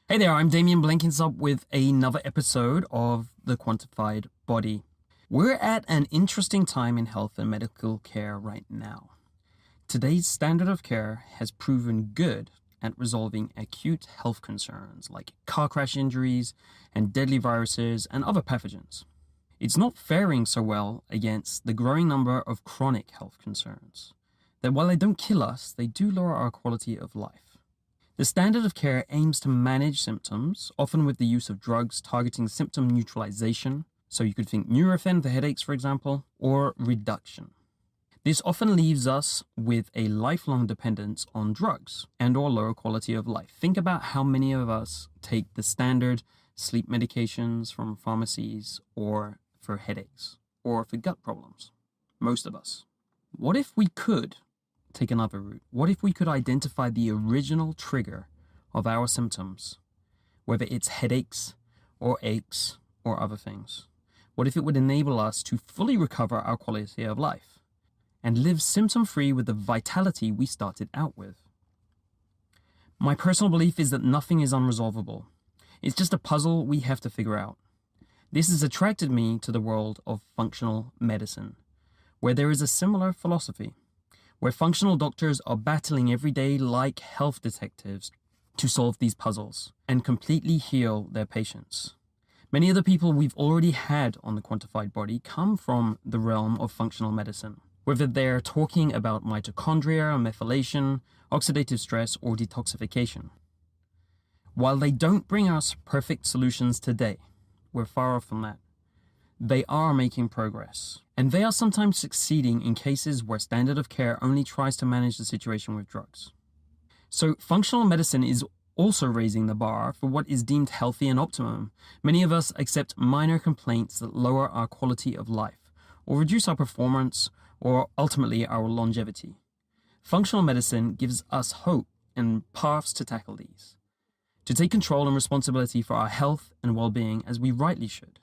Hey there, I'm Damien Blenkinsop with another episode of The Quantified Body. We're at an interesting time in health and medical care right now. Today's standard of care has proven good at resolving acute health concerns like car crash injuries and deadly viruses and other pathogens. It's not faring so well against the growing number of chronic health concerns, that while they don't kill us, they do lower our quality of life. The standard of care aims to manage symptoms, often with the use of drugs targeting symptom neutralization, so you could think Nurofen for headaches, for example, or reduction. This often leaves us with a lifelong dependence on drugs and or lower quality of life. Think about how many of us take the standard sleep medications from pharmacies or for headaches or for gut problems. Most of us. What if we could take another route? What if we could identify the original trigger of our symptoms, whether it's headaches or aches or other things? What if it would enable us to fully recover our quality of life and live symptom-free with the vitality we started out with? My personal belief is that nothing is unresolvable. It's just a puzzle we have to figure out. This has attracted me to the world of functional medicine, where there is a similar philosophy, where functional doctors are battling every day like health detectives to solve these puzzles and completely heal their patients. Many of the people we've already had on the Quantified Body come from the realm of functional medicine, whether they're talking about mitochondria, methylation, oxidative stress, or detoxification. While they don't bring us perfect solutions today, we're far off from that. They are making progress, and they are sometimes succeeding in cases where standard of care only tries to manage the situation with drugs. So functional medicine is also raising the bar for what is deemed healthy and optimum. Many of us accept minor complaints that lower our quality of life, or reduce our performance, or ultimately our longevity. Functional medicine gives us hope and paths to tackle these, to take control and responsibility for our health and well-being as we rightly should.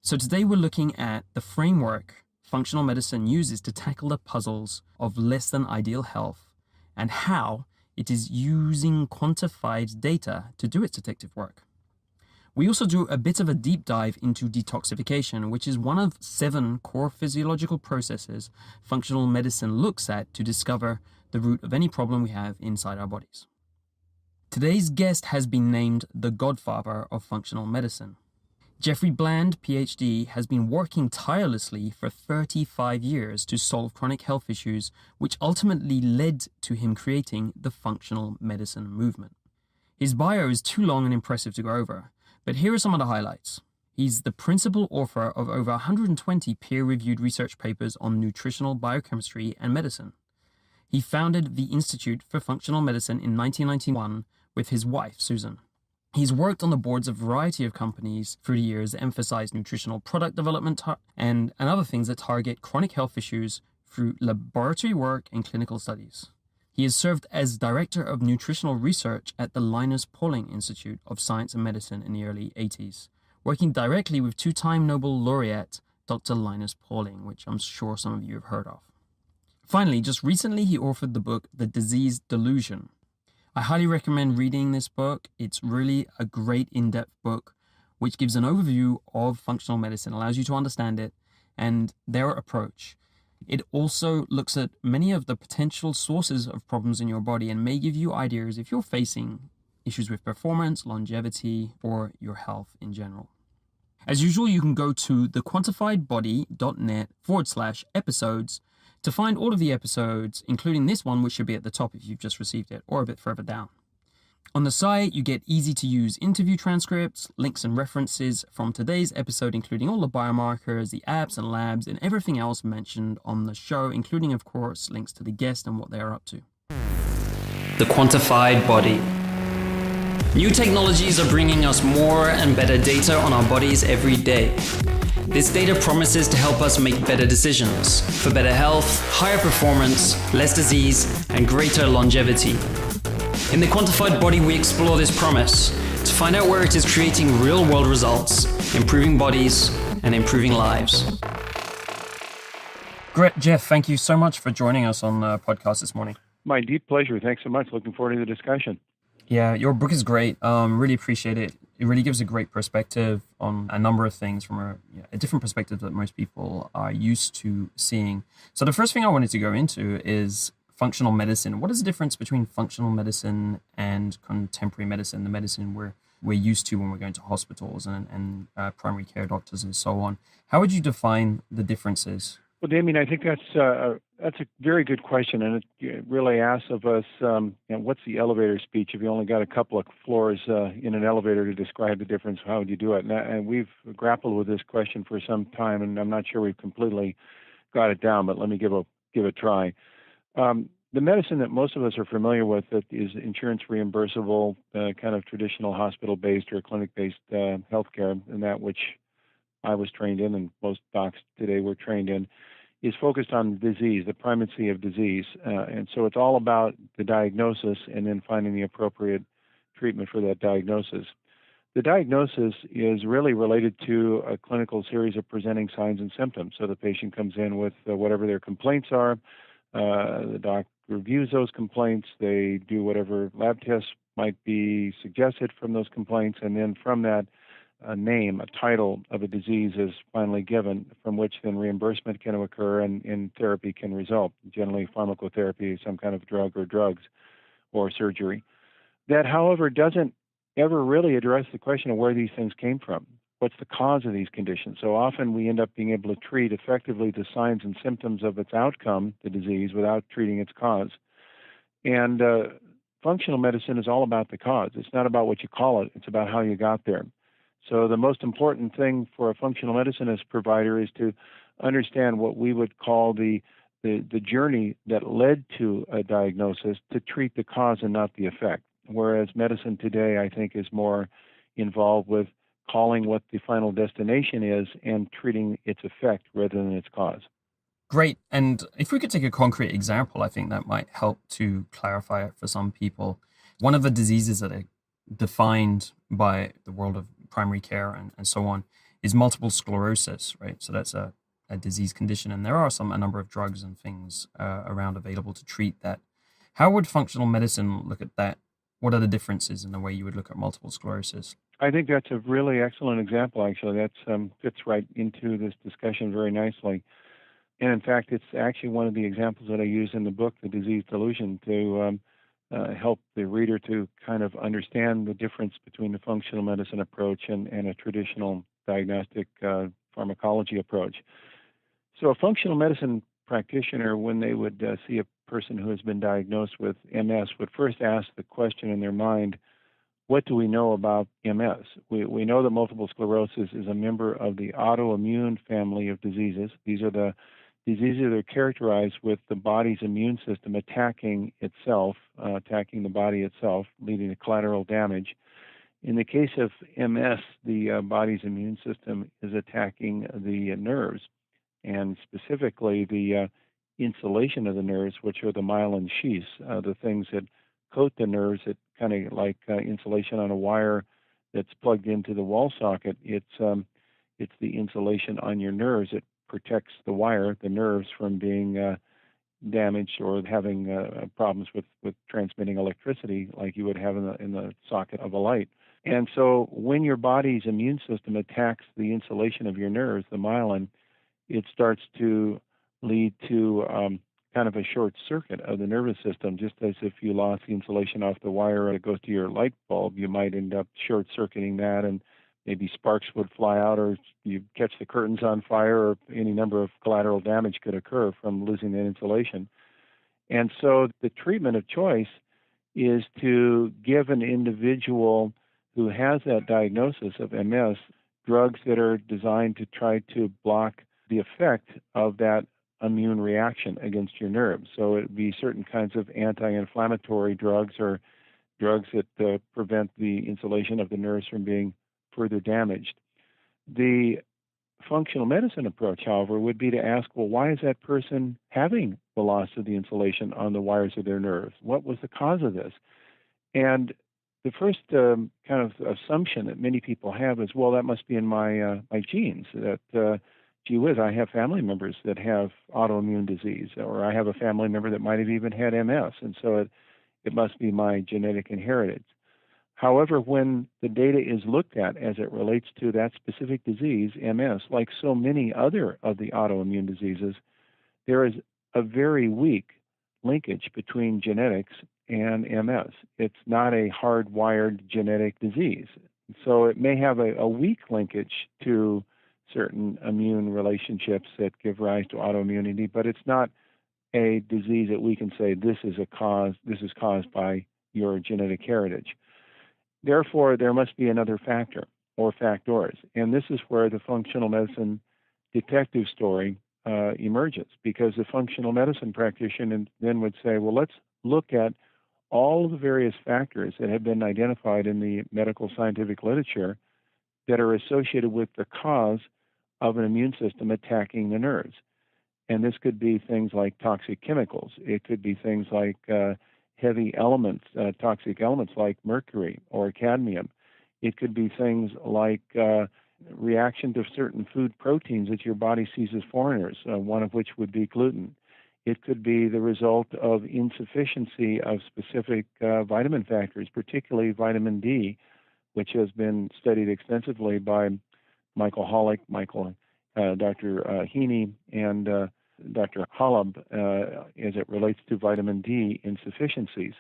So today we're looking at the framework functional medicine uses to tackle the puzzles of less than ideal health and how it is using quantified data to do its detective work. We also do a bit of a deep dive into detoxification, which is one of 7 core physiological processes functional medicine looks at to discover the root of any problem we have inside our bodies. Today's guest has been named the godfather of functional medicine. Jeffrey Bland, PhD, has been working tirelessly for 35 years to solve chronic health issues, which ultimately led to him creating the functional medicine movement. His bio is too long and impressive to go over, but here are some of the highlights. He's the principal author of over 120 peer-reviewed research papers on nutritional biochemistry and medicine. He founded the Institute for Functional Medicine in 1991 with his wife, Susan. He's worked on the boards of a variety of companies through the years that emphasize nutritional product development and other things that target chronic health issues through laboratory work and clinical studies. He has served as Director of Nutritional Research at the Linus Pauling Institute of Science and Medicine in the early 80s, working directly with 2-time Nobel laureate Dr. Linus Pauling, which I'm sure some of you have heard of. Finally, just recently he authored the book The Disease Delusion. I highly recommend reading this book. It's really a great in-depth book, which gives an overview of functional medicine, allows you to understand it and their approach. It also looks at many of the potential sources of problems in your body and may give you ideas if you're facing issues with performance, longevity, or your health in general. As usual, you can go to thequantifiedbody.net/episodes to find all of the episodes, including this one, which should be at the top if you've just received it, or a bit further down. On the site, you get easy-to-use interview transcripts, links and references from today's episode, including all the biomarkers, the apps and labs, and everything else mentioned on the show, including, of course, links to the guest and what they are up to. The Quantified Body. New technologies are bringing us more and better data on our bodies every day. This data promises to help us make better decisions for better health, higher performance, less disease, and greater longevity. In The Quantified Body, we explore this promise to find out where it is creating real-world results, improving bodies, and improving lives. Great, Jeff, thank you so much for joining us on the podcast this morning. My deep pleasure. Thanks so much. Looking forward to the discussion. Yeah, your book is great. Really appreciate it. It really gives a great perspective on a number of things from a different perspective that most people are used to seeing. So the first thing I wanted to go into is functional medicine. What is the difference between functional medicine and contemporary medicine, the medicine we're used to when we're going to hospitals and primary care doctors and so on? How would you define the differences? Well, Damien, I think that's a very good question, and it really asks of us, what's the elevator speech? If you only got a couple of floors in an elevator to describe the difference, how would you do it? And we've grappled with this question for some time, and I'm not sure we've completely got it down, but let me give a try. The medicine that most of us are familiar with that is insurance reimbursable, kind of traditional hospital-based or clinic-based healthcare, and that which I was trained in, and most docs today were trained in, is focused on disease, the primacy of disease. And so it's all about the diagnosis and then finding the appropriate treatment for that diagnosis. The diagnosis is really related to a clinical series of presenting signs and symptoms. So the patient comes in with whatever their complaints are. The doc reviews those complaints. They do whatever lab tests might be suggested from those complaints. And then from that, a name, a title of a disease is finally given, from which then reimbursement can occur and therapy can result, generally pharmacotherapy, some kind of drug or drugs or surgery. That, however, doesn't ever really address the question of where these things came from. What's the cause of these conditions? So often we end up being able to treat effectively the signs and symptoms of its outcome, the disease, without treating its cause. And functional medicine is all about the cause. It's not about what you call it, it's about how you got there. So the most important thing for a functional medicine provider is to understand what we would call the journey that led to a diagnosis to treat the cause and not the effect. Whereas medicine today, I think, is more involved with calling what the final destination is and treating its effect rather than its cause. Great. And if we could take a concrete example, I think that might help to clarify it for some people. One of the diseases that are defined by the world of primary care and so on is multiple sclerosis, right? So that's a disease condition, and there are a number of drugs and things around available to treat that. How would functional medicine look at that? What are the differences in the way you would look at multiple sclerosis? I think that's a really excellent example, actually. That fits right into this discussion very nicely. And in fact, it's actually one of the examples that I use in the book, The Disease Delusion, to help the reader to kind of understand the difference between the functional medicine approach and a traditional diagnostic pharmacology approach. So a functional medicine practitioner, when they would see a person who has been diagnosed with MS, would first ask the question in their mind, what do we know about MS? We know that multiple sclerosis is a member of the autoimmune family of diseases. These are the diseases that are characterized with the body's immune system attacking itself, attacking the body itself, leading to collateral damage. In the case of MS, the body's immune system is attacking the nerves, and specifically the insulation of the nerves, which are the myelin sheaths, the things that coat the nerves, that kind of like insulation on a wire that's plugged into the wall socket. It's the insulation on your nerves that protects the wire, the nerves, from being damaged or having problems with transmitting electricity like you would have in the socket of a light. And so when your body's immune system attacks the insulation of your nerves, the myelin, it starts to lead to kind of a short circuit of the nervous system, just as if you lost the insulation off the wire and it goes to your light bulb, you might end up short circuiting that, and maybe sparks would fly out, or you catch the curtains on fire, or any number of collateral damage could occur from losing that insulation. And so the treatment of choice is to give an individual who has that diagnosis of MS drugs that are designed to try to block the effect of that immune reaction against your nerves. So it would be certain kinds of anti-inflammatory drugs or drugs that prevent the insulation of the nerves from being further damaged. The functional medicine approach, however, would be to ask, well, why is that person having the loss of the insulation on the wires of their nerves? What was the cause of this? And the first kind of assumption that many people have is, well, that must be in my genes, that gee whiz, I have family members that have autoimmune disease, or I have a family member that might have even had MS, and so it must be my genetic inheritance. However, when the data is looked at as it relates to that specific disease, MS, like so many other of the autoimmune diseases, there is a very weak linkage between genetics and MS. It's not a hardwired genetic disease. So it may have a weak linkage to certain immune relationships that give rise to autoimmunity, but it's not a disease that we can say this is caused by your genetic heritage. Therefore, there must be another factor or factors. And this is where the functional medicine detective story emerges, because the functional medicine practitioner then would say, well, let's look at all of the various factors that have been identified in the medical scientific literature that are associated with the cause of an immune system attacking the nerves. And this could be things like toxic chemicals. It could be things like heavy elements, toxic elements like mercury or cadmium. It could be things like reaction to certain food proteins that your body sees as foreigners, one of which would be gluten. It could be the result of insufficiency of specific vitamin factors, particularly vitamin D, which has been studied extensively by Michael Hollick, Dr. Heaney, and Dr. Holub as it relates to vitamin D insufficiencies.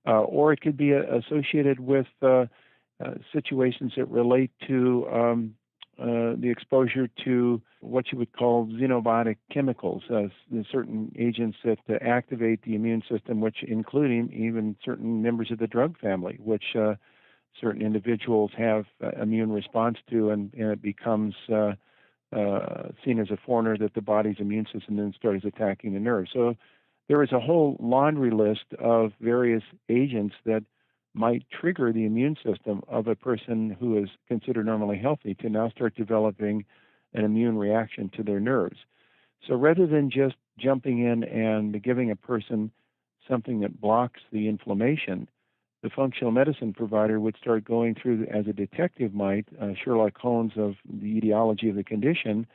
Or it could be associated with situations that relate to the exposure to what you would call xenobiotic chemicals, certain agents that activate the immune system, which including even certain members of the drug family, which certain individuals have immune response to, and it becomes seen as a foreigner that the body's immune system then starts attacking the nerves. So there is a whole laundry list of various agents that might trigger the immune system of a person who is considered normally healthy to now start developing an immune reaction to their nerves. So rather than just jumping in and giving a person something that blocks the inflammation, the functional medicine provider would start going through, as a detective might, Sherlock Holmes of the etiology of the condition,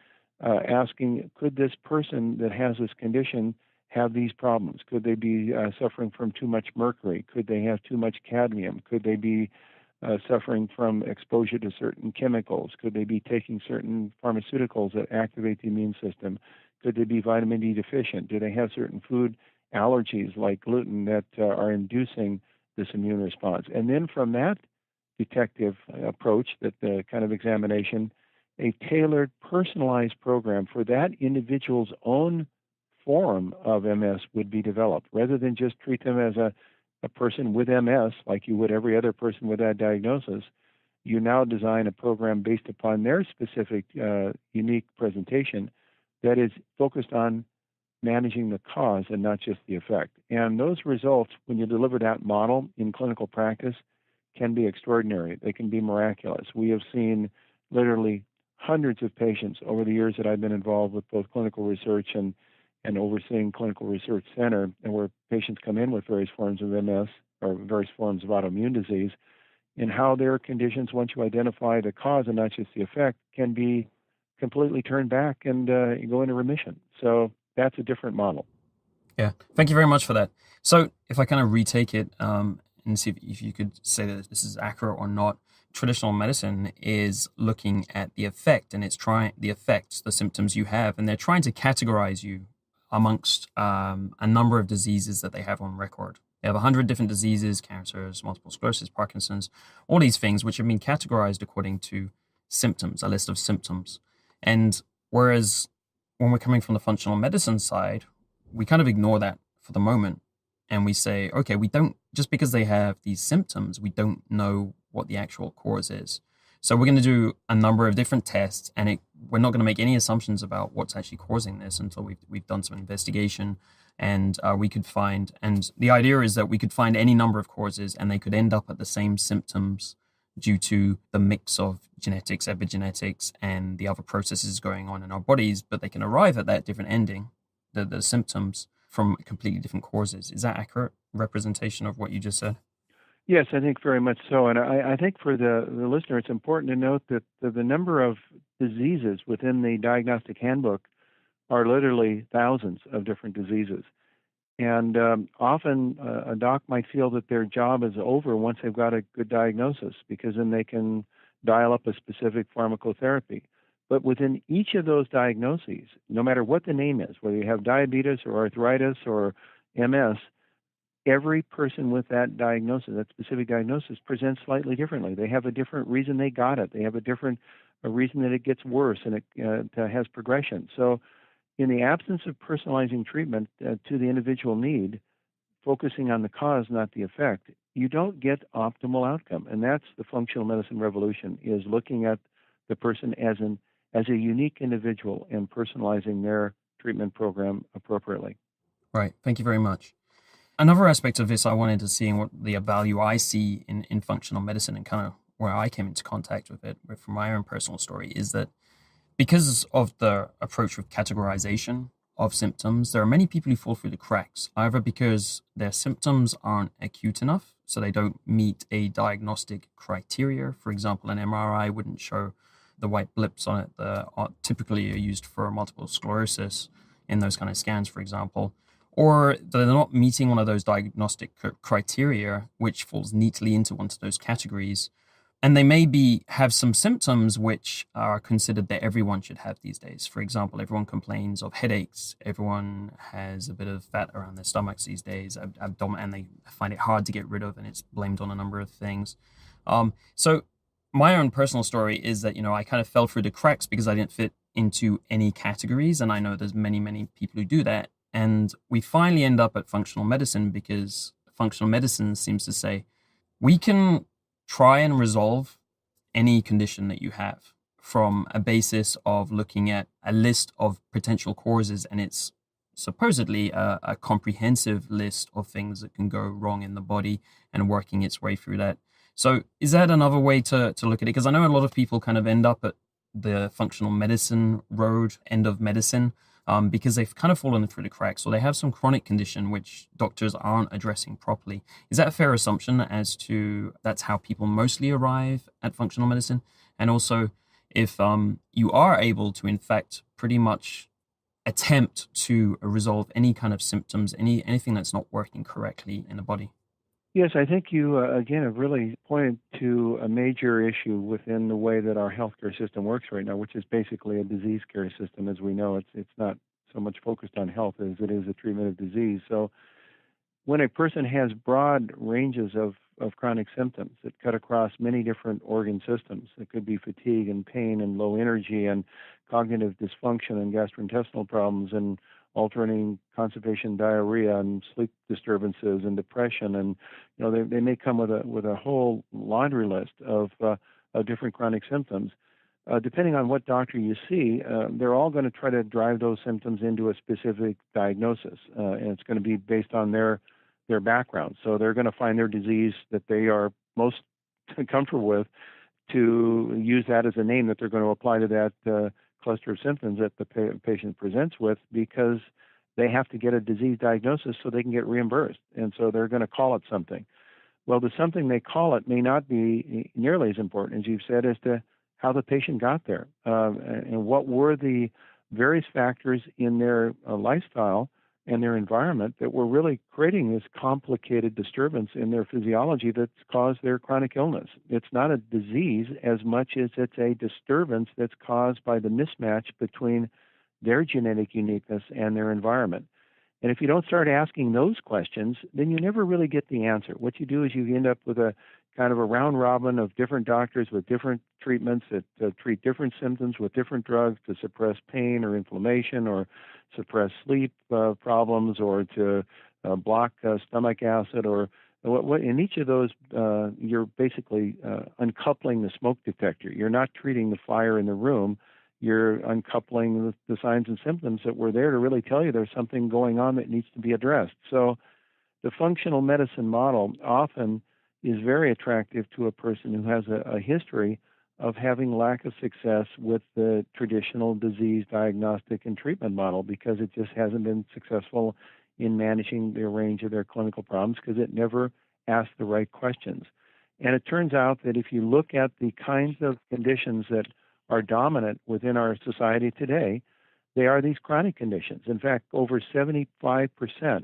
asking, could this person that has this condition have these problems? Could they be suffering from too much mercury? Could they have too much cadmium? Could they be suffering from exposure to certain chemicals? Could they be taking certain pharmaceuticals that activate the immune system? Could they be vitamin D deficient? Do they have certain food allergies like gluten that are inducing this immune response? And then from that detective approach, that the kind of examination, a tailored, personalized program for that individual's own form of MS would be developed, rather than just treat them as a person with MS like you would every other person with that diagnosis. You now design a program based upon their specific unique presentation that is focused on managing the cause and not just the effect. And those results, when you deliver that model in clinical practice, can be extraordinary. They can be miraculous. We have seen literally hundreds of patients over the years that I've been involved with both clinical research and overseeing clinical research center, and where patients come in with various forms of MS or various forms of autoimmune disease, and how their conditions, once you identify the cause and not just the effect, can be completely turned back and go into remission. So that's a different model. Yeah, thank you very much for that. So if I kind of retake it and see if you could say that this is accurate or not, traditional medicine is looking at the effect, and it's trying the effects, the symptoms you have, and they're trying to categorize you amongst a number of diseases that they have on record. They have 100 different diseases: cancers, multiple sclerosis, Parkinson's, all these things which have been categorized according to symptoms, a list of symptoms. And whereas when we're coming from the functional medicine side, we kind of ignore that for the moment, and we say, okay, we don't, just because they have these symptoms, we don't know what the actual cause is. So we're going to do a number of different tests, and we're not going to make any assumptions about what's actually causing this until we've done some investigation, and we could find, and the idea is that we could find any number of causes, and they could end up at the same symptoms due to the mix of genetics, epigenetics, and the other processes going on in our bodies, but they can arrive at that different ending, the symptoms, from completely different causes. Is that accurate representation of what you just said? Yes, I think very much so. And I think for the listener, it's important to note that the number of diseases within the diagnostic handbook are literally thousands of different diseases. And often a doc might feel that their job is over once they've got a good diagnosis, because then they can dial up a specific pharmacotherapy. But within each of those diagnoses, no matter what the name is, whether you have diabetes or arthritis or MS, every person with that diagnosis, that specific diagnosis, presents slightly differently. They have a different reason they got it. They have a reason that it gets worse and it has progression. So in the absence of personalizing treatment to the individual need, focusing on the cause, not the effect, you don't get optimal outcome. And that's the functional medicine revolution, is looking at the person as a unique individual and personalizing their treatment program appropriately. Right. Thank you very much. Another aspect of this I wanted to see, and what the value I see in functional medicine, and kind of where I came into contact with it from my own personal story, is that because of the approach with categorization of symptoms, there are many people who fall through the cracks, either because their symptoms aren't acute enough, so they don't meet a diagnostic criteria. For example, an MRI wouldn't show the white blips on it that are typically used for multiple sclerosis in those kind of scans, for example, or they're not meeting one of those diagnostic criteria, which falls neatly into one of those categories. And they maybe have some symptoms which are considered that everyone should have these days. For example, everyone complains of headaches. Everyone has a bit of fat around their stomachs these days, and they find it hard to get rid of, and it's blamed on a number of things. So my own personal story is that, I kind of fell through the cracks because I didn't fit into any categories. And I know there's many, many people who do that. And we finally end up at functional medicine because functional medicine seems to say, we can try and resolve any condition that you have from a basis of looking at a list of potential causes, and it's supposedly a comprehensive list of things that can go wrong in the body, and working its way through that. So is that another way to look at it? Because I know a lot of people kind of end up at the functional medicine road, end of medicine, because they've kind of fallen through the cracks, or they have some chronic condition which doctors aren't addressing properly. Is that a fair assumption as to that's how people mostly arrive at functional medicine? And also, if you are able to, in fact, pretty much attempt to resolve any kind of symptoms, anything that's not working correctly in the body? Yes, I think you, again, have really pointed to a major issue within the way that our healthcare system works right now, which is basically a disease care system as we know. It's not so much focused on health as it is a treatment of disease. So when a person has broad ranges of chronic symptoms that cut across many different organ systems, it could be fatigue and pain and low energy and cognitive dysfunction and gastrointestinal problems and alternating constipation, diarrhea, and sleep disturbances and depression, and they may come with a whole laundry list of different chronic symptoms. Depending on what doctor you see, they're all going to try to drive those symptoms into a specific diagnosis, and it's going to be based on their background. So they're going to find their disease that they are most comfortable with to use that as a name that they're going to apply to that cluster of symptoms that the patient presents with, because they have to get a disease diagnosis so they can get reimbursed. And so they're going to call it something. Well, the something they call it may not be nearly as important, as you've said, as to how the patient got there, and what were the various factors in their lifestyle and their environment that were really creating this complicated disturbance in their physiology that's caused their chronic illness. It's not a disease as much as it's a disturbance that's caused by the mismatch between their genetic uniqueness and their environment. And if you don't start asking those questions, then you never really get the answer. What you do is you end up with a kind of a round robin of different doctors with different treatments that treat different symptoms with different drugs to suppress pain or inflammation, or suppress sleep problems, or to block stomach acid, or what. In each of those, you're basically uncoupling the smoke detector. You're not treating the fire in the room. You're uncoupling the signs and symptoms that were there to really tell you there's something going on that needs to be addressed. So the functional medicine model often is very attractive to a person who has a history of having lack of success with the traditional disease diagnostic and treatment model, because it just hasn't been successful in managing the range of their clinical problems, because it never asked the right questions. And it turns out that if you look at the kinds of conditions that are dominant within our society today, they are these chronic conditions. In fact, over 75%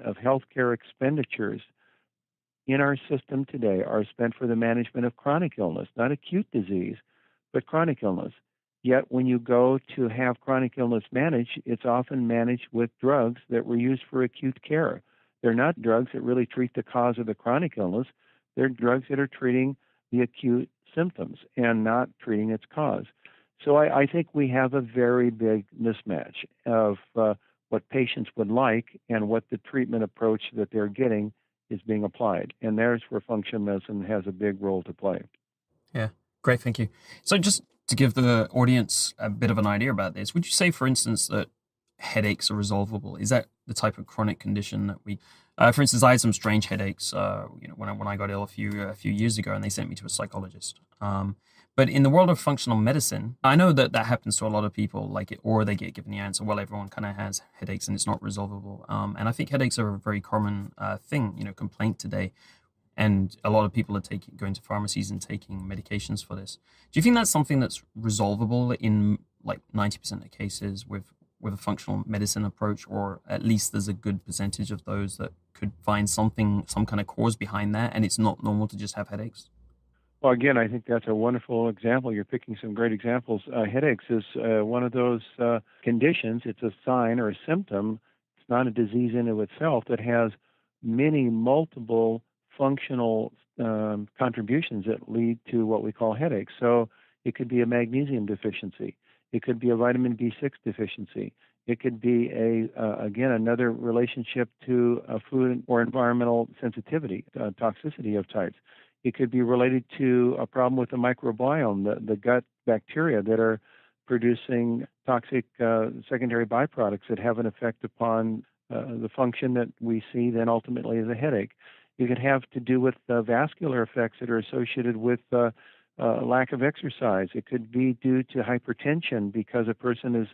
of healthcare expenditures in our system today are spent for the management of chronic illness, not acute disease, but chronic illness. Yet when you go to have chronic illness managed, it's often managed with drugs that were used for acute care. They're not drugs that really treat the cause of the chronic illness. They're drugs that are treating the acute symptoms and not treating its cause. So I think we have a very big mismatch of what patients would like and what the treatment approach that they're getting is being applied. And there's where functional medicine has a big role to play. Yeah, great, thank you. So just to give the audience a bit of an idea about this, would you say, for instance, that headaches are resolvable? Is that the type of chronic condition that we, for instance, I had some strange headaches, when I got ill a few years ago, and they sent me to a psychologist. But in the world of functional medicine, I know that that happens to a lot of people, or they get given the answer, well, everyone kind of has headaches and it's not resolvable. And I think headaches are a very common complaint today. And a lot of people are going to pharmacies and taking medications for this. Do you think that's something that's resolvable in like 90% of cases with a functional medicine approach, or at least there's a good percentage of those that could find some kind of cause behind that, and it's not normal to just have headaches? Well, again, I think that's a wonderful example. You're picking some great examples. Headaches is one of those conditions. It's a sign or a symptom. It's not a disease in of itself that has many multiple functional contributions that lead to what we call headaches. So it could be a magnesium deficiency. It could be a vitamin B6 deficiency. It could be again, another relationship to food or environmental sensitivity, toxicity of types. It could be related to a problem with the microbiome, the gut bacteria that are producing toxic secondary byproducts that have an effect upon the function that we see then ultimately as a headache. It could have to do with vascular effects that are associated with lack of exercise. It could be due to hypertension because a person is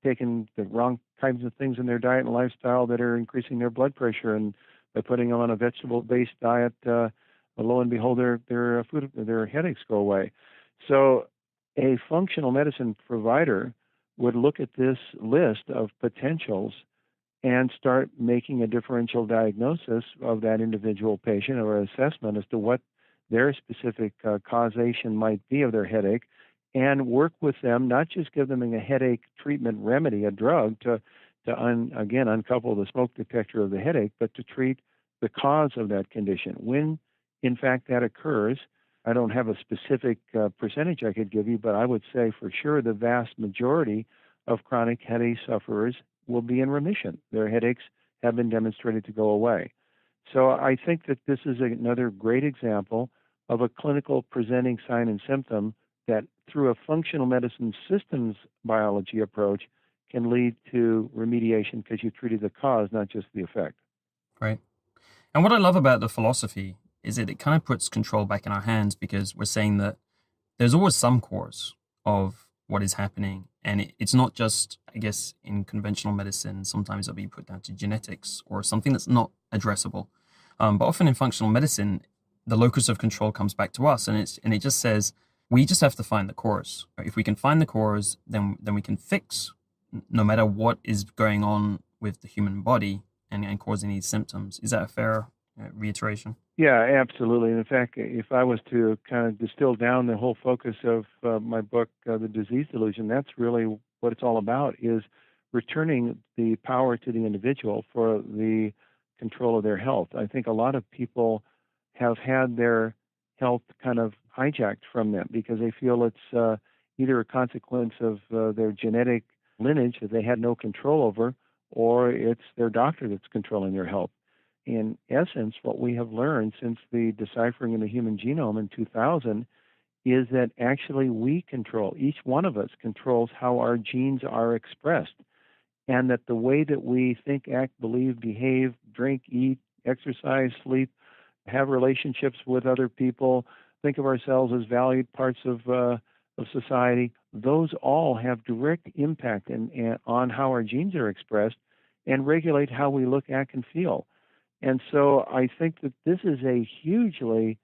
taking the wrong kinds of things in their diet and lifestyle that are increasing their blood pressure, and by putting them on a vegetable-based diet, lo and behold, their headaches go away. So a functional medicine provider would look at this list of potentials and start making a differential diagnosis of that individual patient, or assessment as to what their specific causation might be of their headache, and work with them, not just give them a headache treatment remedy, a drug to uncouple the smoke detector of the headache, but to treat the cause of that condition. When in fact that occurs, I don't have a specific percentage I could give you, but I would say for sure the vast majority of chronic headache sufferers will be in remission. Their headaches have been demonstrated to go away. So I think that this is another great example of a clinical presenting sign and symptom that through a functional medicine systems biology approach can lead to remediation because you treated the cause, not just the effect. Right. And what I love about the philosophy is that it kind of puts control back in our hands, because we're saying that there's always some cause of what is happening. And it's not just, I guess, in conventional medicine, sometimes it'll be put down to genetics or something that's not addressable. But often in functional medicine, the locus of control comes back to us, and it just says, we just have to find the cause. If we can find the cause, then we can fix no matter what is going on with the human body and causing these symptoms. Is that a fair reiteration? Yeah, absolutely. In fact, if I was to kind of distill down the whole focus of my book, The Disease Delusion, that's really what it's all about, is returning the power to the individual for the control of their health. I think a lot of people have had their health kind of hijacked from them because they feel it's either a consequence of their genetic lineage that they had no control over, or it's their doctor that's controlling their health. In essence, what we have learned since the deciphering of the human genome in 2000 is that actually we control, each one of us controls how our genes are expressed, and that the way that we think, act, believe, behave, drink, eat, exercise, sleep, have relationships with other people, think of ourselves as valued parts of society, those all have direct impact on how our genes are expressed and regulate how we look, act, and feel. And so I think that this is a hugely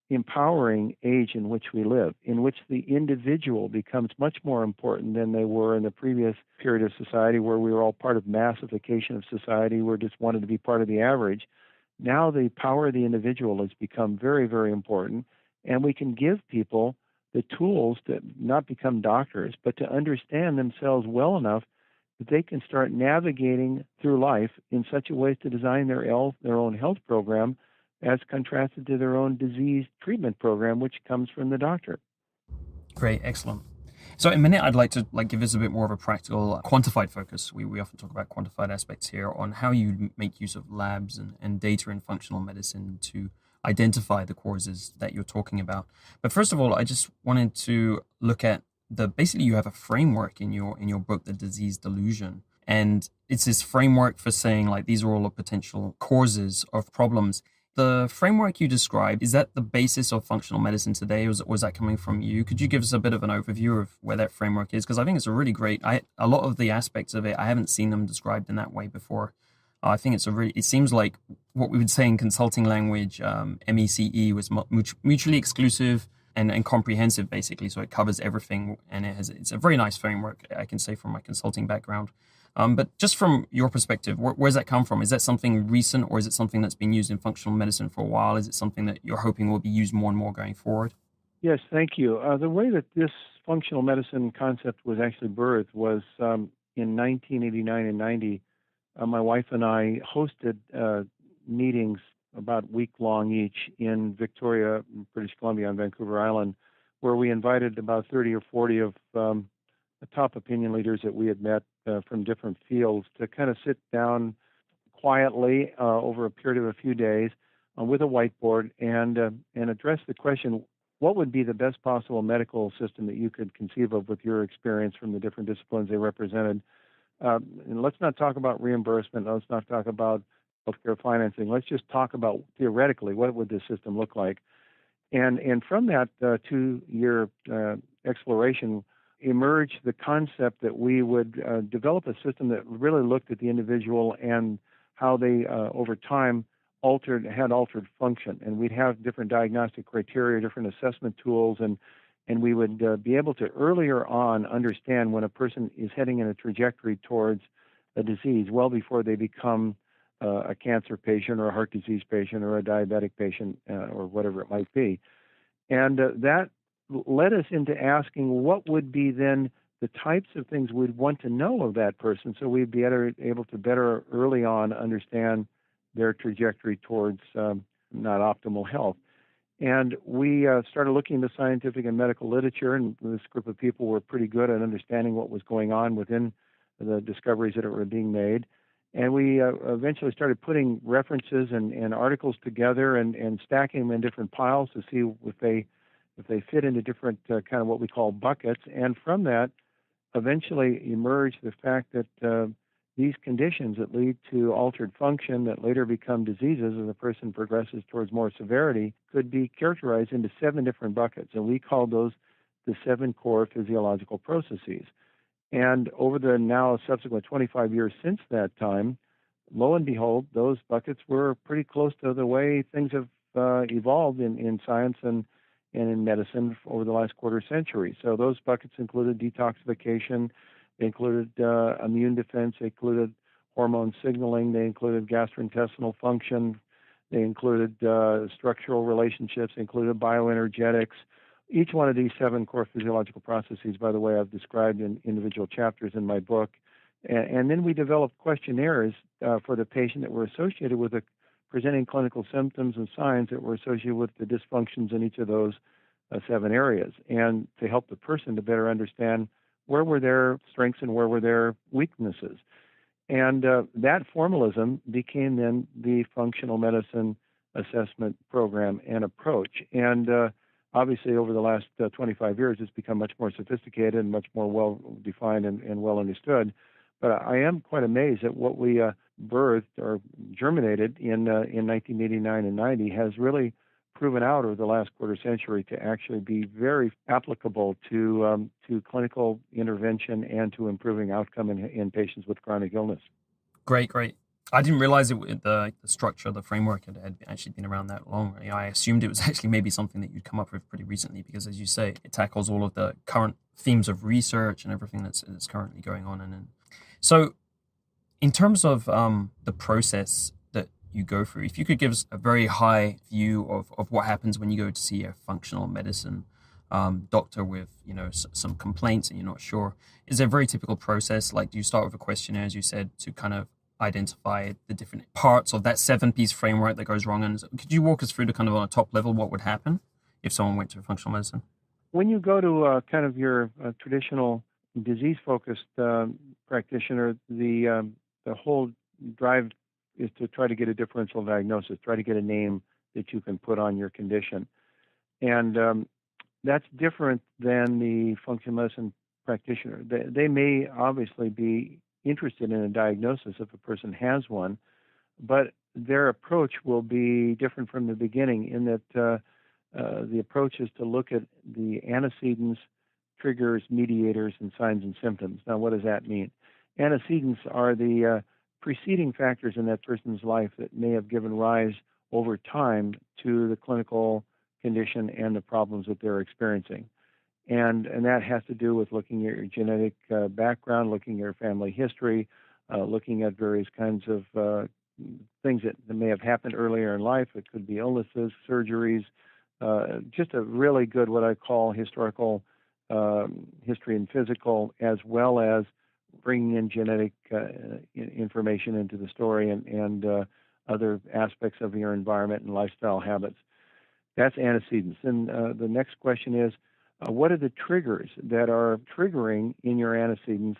empowering age in which we live, in which the individual becomes much more important than they were in the previous period of society where we were all part of massification of society. We just wanted to be part of the average. Now the power of the individual has become very, very important, and we can give people the tools to not become doctors, but to understand themselves well enough that they can start navigating through life in such a way to design their own health program as contrasted to their own disease treatment program, which comes from the doctor. Great, excellent. So in a minute, I'd like to give us a bit more of a practical, quantified focus. We often talk about quantified aspects here on how you make use of labs and data in functional medicine to identify the causes that you're talking about. But first of all, I just wanted to look at basically you have a framework in your book, The Disease Delusion. And it's this framework for saying like these are all the potential causes of problems. The framework you described, is that the basis of functional medicine today? Was that coming from you? Could you give us a bit of an overview of where that framework is? Because I think it's a really great, a lot of the aspects of it, I haven't seen them described in that way before. I think it seems like what we would say in consulting language, MECE was mutually exclusive and comprehensive, basically. So it covers everything, and it's a very nice framework, I can say, from my consulting background. But just from your perspective, where's that come from? Is that something recent, or is it something that's been used in functional medicine for a while? Is it something that you're hoping will be used more and more going forward? Yes, thank you. The way that this functional medicine concept was actually birthed was in 1989 and 90. My wife and I hosted meetings about week long each in Victoria, British Columbia, on Vancouver Island, where we invited about 30 or 40 of the top opinion leaders that we had met from different fields to kind of sit down quietly over a period of a few days with a whiteboard and address the question, what would be the best possible medical system that you could conceive of with your experience from the different disciplines they represented? And let's not talk about reimbursement. Let's not talk about healthcare financing. Let's just talk about theoretically what would this system look like. And from that 2-year exploration emerged the concept that we would develop a system that really looked at the individual and how they over time had altered function. And we'd have different diagnostic criteria, different assessment tools, and we would be able to earlier on understand when a person is heading in a trajectory towards a disease well before they become a cancer patient or a heart disease patient or a diabetic patient or whatever it might be. And that led us into asking what would be then the types of things we'd want to know of that person so we'd be able to better early on understand their trajectory towards not optimal health. And we started looking into scientific and medical literature, and this group of people were pretty good at understanding what was going on within the discoveries that were being made. And we eventually started putting references and articles together and stacking them in different piles to see if they fit into different kind of what we call buckets. And from that, eventually emerged the fact that these conditions that lead to altered function that later become diseases as a person progresses towards more severity could be characterized into 7 different buckets. And we call those the 7 core physiological processes. And over the now subsequent 25 years since that time, lo and behold, those buckets were pretty close to the way things have evolved in science and in medicine over the last quarter century. So those buckets included detoxification, they included immune defense, they included hormone signaling, they included gastrointestinal function, they included structural relationships, they included bioenergetics. Each one of these 7 core physiological processes, by the way, I've described in individual chapters in my book. And then we developed questionnaires for the patient that were associated with presenting clinical symptoms and signs that were associated with the dysfunctions in each of those 7 areas, and to help the person to better understand where were their strengths and where were their weaknesses. And that formalism became then the functional medicine assessment program and approach. And obviously, over the last 25 years, it's become much more sophisticated and much more well-defined and well understood. But I am quite amazed at what we birthed or germinated in 1989 and 90 has really proven out over the last quarter century to actually be very applicable to clinical intervention and to improving outcome in patients with chronic illness. Great, great. I didn't realize the structure, the framework had actually been around that long. I assumed it was actually maybe something that you'd come up with pretty recently because, as you say, it tackles all of the current themes of research and everything that's currently going on. And so, in terms of the process that you go through, if you could give us a very high view of what happens when you go to see a functional medicine doctor with some complaints and you're not sure, is there a very typical process? Like, do you start with a questionnaire, as you said, to kind of identify the different parts of that 7-piece framework that goes wrong? And could you walk us through the kind of on a top level what would happen if someone went to functional medicine? When you go to kind of your traditional disease-focused practitioner, the whole drive is to try to get a differential diagnosis, try to get a name that you can put on your condition. And that's different than the functional medicine practitioner. They may obviously be interested in a diagnosis if a person has one, but their approach will be different from the beginning in that the approach is to look at the antecedents, triggers, mediators, and signs and symptoms. Now, what does that mean? Antecedents are the preceding factors in that person's life that may have given rise over time to the clinical condition and the problems that they're experiencing. And that has to do with looking at your genetic background, looking at your family history, looking at various kinds of things that may have happened earlier in life. It could be illnesses, surgeries, just a really good, what I call historical history and physical, as well as bringing in genetic information into the story and other aspects of your environment and lifestyle habits. That's antecedents. And the next question is, what are the triggers that are triggering in your antecedents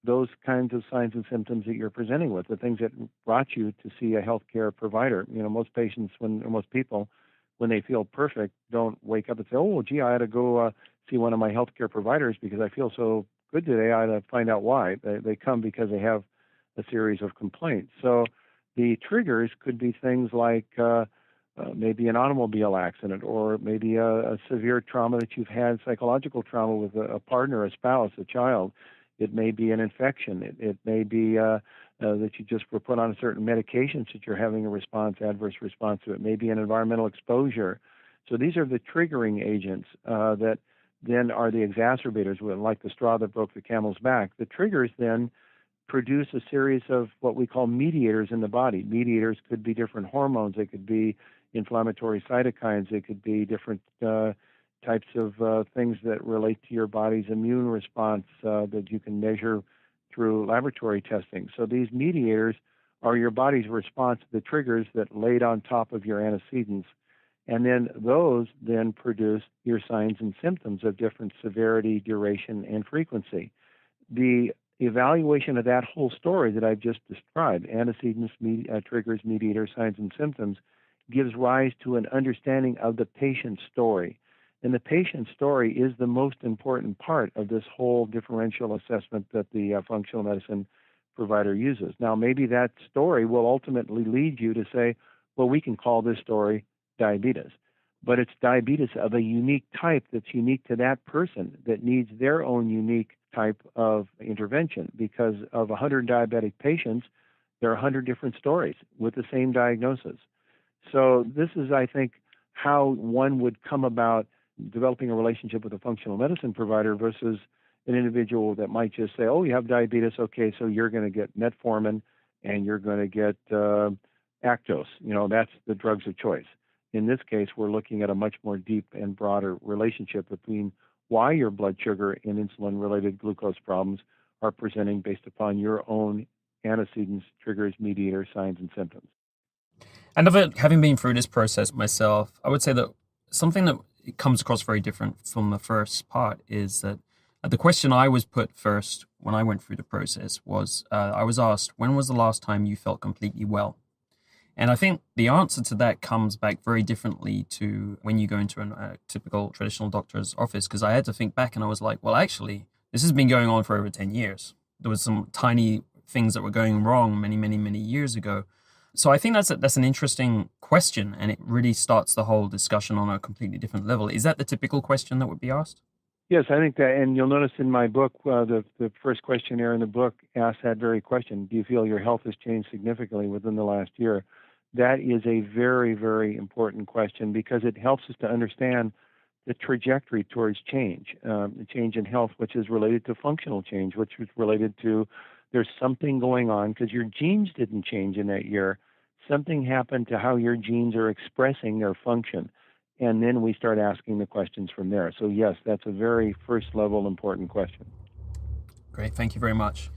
those kinds of signs and symptoms that you're presenting with, the things that brought you to see a healthcare provider? Most patients, most people, when they feel perfect, don't wake up and say, oh, well, gee, I ought to go see one of my healthcare providers because I feel so good today. I ought to find out why. They come because they have a series of complaints. So the triggers could be things like maybe an automobile accident, or maybe a severe trauma that you've had, psychological trauma with a partner, a spouse, a child. It may be an infection. It may be that you just were put on certain medications that you're having a adverse response to. It may be an environmental exposure. So these are the triggering agents that then are the exacerbators, like the straw that broke the camel's back. The triggers then produce a series of what we call mediators in the body. Mediators could be different hormones. They could be inflammatory cytokines. They could be different types of things that relate to your body's immune response that you can measure through laboratory testing. So these mediators are your body's response to the triggers that laid on top of your antecedents. And then those then produce your signs and symptoms of different severity, duration, and frequency. The evaluation of that whole story that I've just described, antecedents, triggers, mediators, signs, and symptoms, gives rise to an understanding of the patient's story. And the patient's story is the most important part of this whole differential assessment that the functional medicine provider uses. Now, maybe that story will ultimately lead you to say, well, we can call this story diabetes. But it's diabetes of a unique type that's unique to that person that needs their own unique type of intervention. Because of 100 diabetic patients, there are 100 different stories with the same diagnosis. So this is, I think, how one would come about developing a relationship with a functional medicine provider versus an individual that might just say, oh, you have diabetes, okay, so you're going to get metformin and you're going to get Actos. That's the drugs of choice. In this case, we're looking at a much more deep and broader relationship between why your blood sugar and insulin-related glucose problems are presenting based upon your own antecedents, triggers, mediators, signs, and symptoms. And having been through this process myself, I would say that something that comes across very different from the first part is that the question I was put first when I went through the process was, I was asked, when was the last time you felt completely well? And I think the answer to that comes back very differently to when you go into a typical traditional doctor's office, because I had to think back and I was like, well, actually, this has been going on for over 10 years. There was some tiny things that were going wrong many, many, many years ago. So I think that's an interesting question, and it really starts the whole discussion on a completely different level. Is that the typical question that would be asked? Yes, I think that, and you'll notice in my book, the first questionnaire in the book asks that very question: do you feel your health has changed significantly within the last year? That is a very, very important question because it helps us to understand the trajectory towards change, the change in health, which is related to functional change, which is related to there's something going on because your genes didn't change in that year. Something happened to how your genes are expressing their function. And then we start asking the questions from there. So, yes, that's a very first level important question. Great, thank you very much.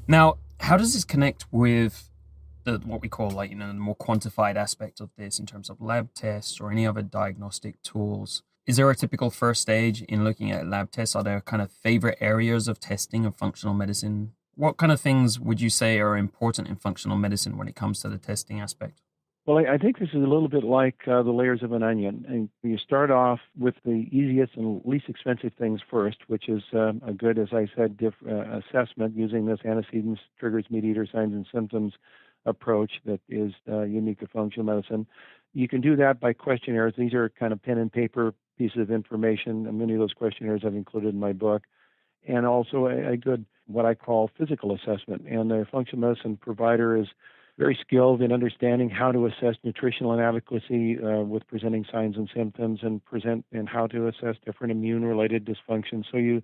Now, how does this connect with what we call the more quantified aspect of this in terms of lab tests or any other diagnostic tools? Is there a typical first stage in looking at lab tests? Are there kind of favorite areas of testing of functional medicine? What kind of things would you say are important in functional medicine when it comes to the testing aspect? Well, I think this is a little bit like the layers of an onion. And you start off with the easiest and least expensive things first, which is a good, as I said, assessment using this antecedents, triggers, mediator, signs, and symptoms approach that is unique to functional medicine. You can do that by questionnaires. These are kind of pen and paper pieces of information, and many of those questionnaires I've included in my book. And also a good, what I call physical assessment. And the functional medicine provider is very skilled in understanding how to assess nutritional inadequacy with presenting signs and symptoms and how to assess different immune-related dysfunctions. So you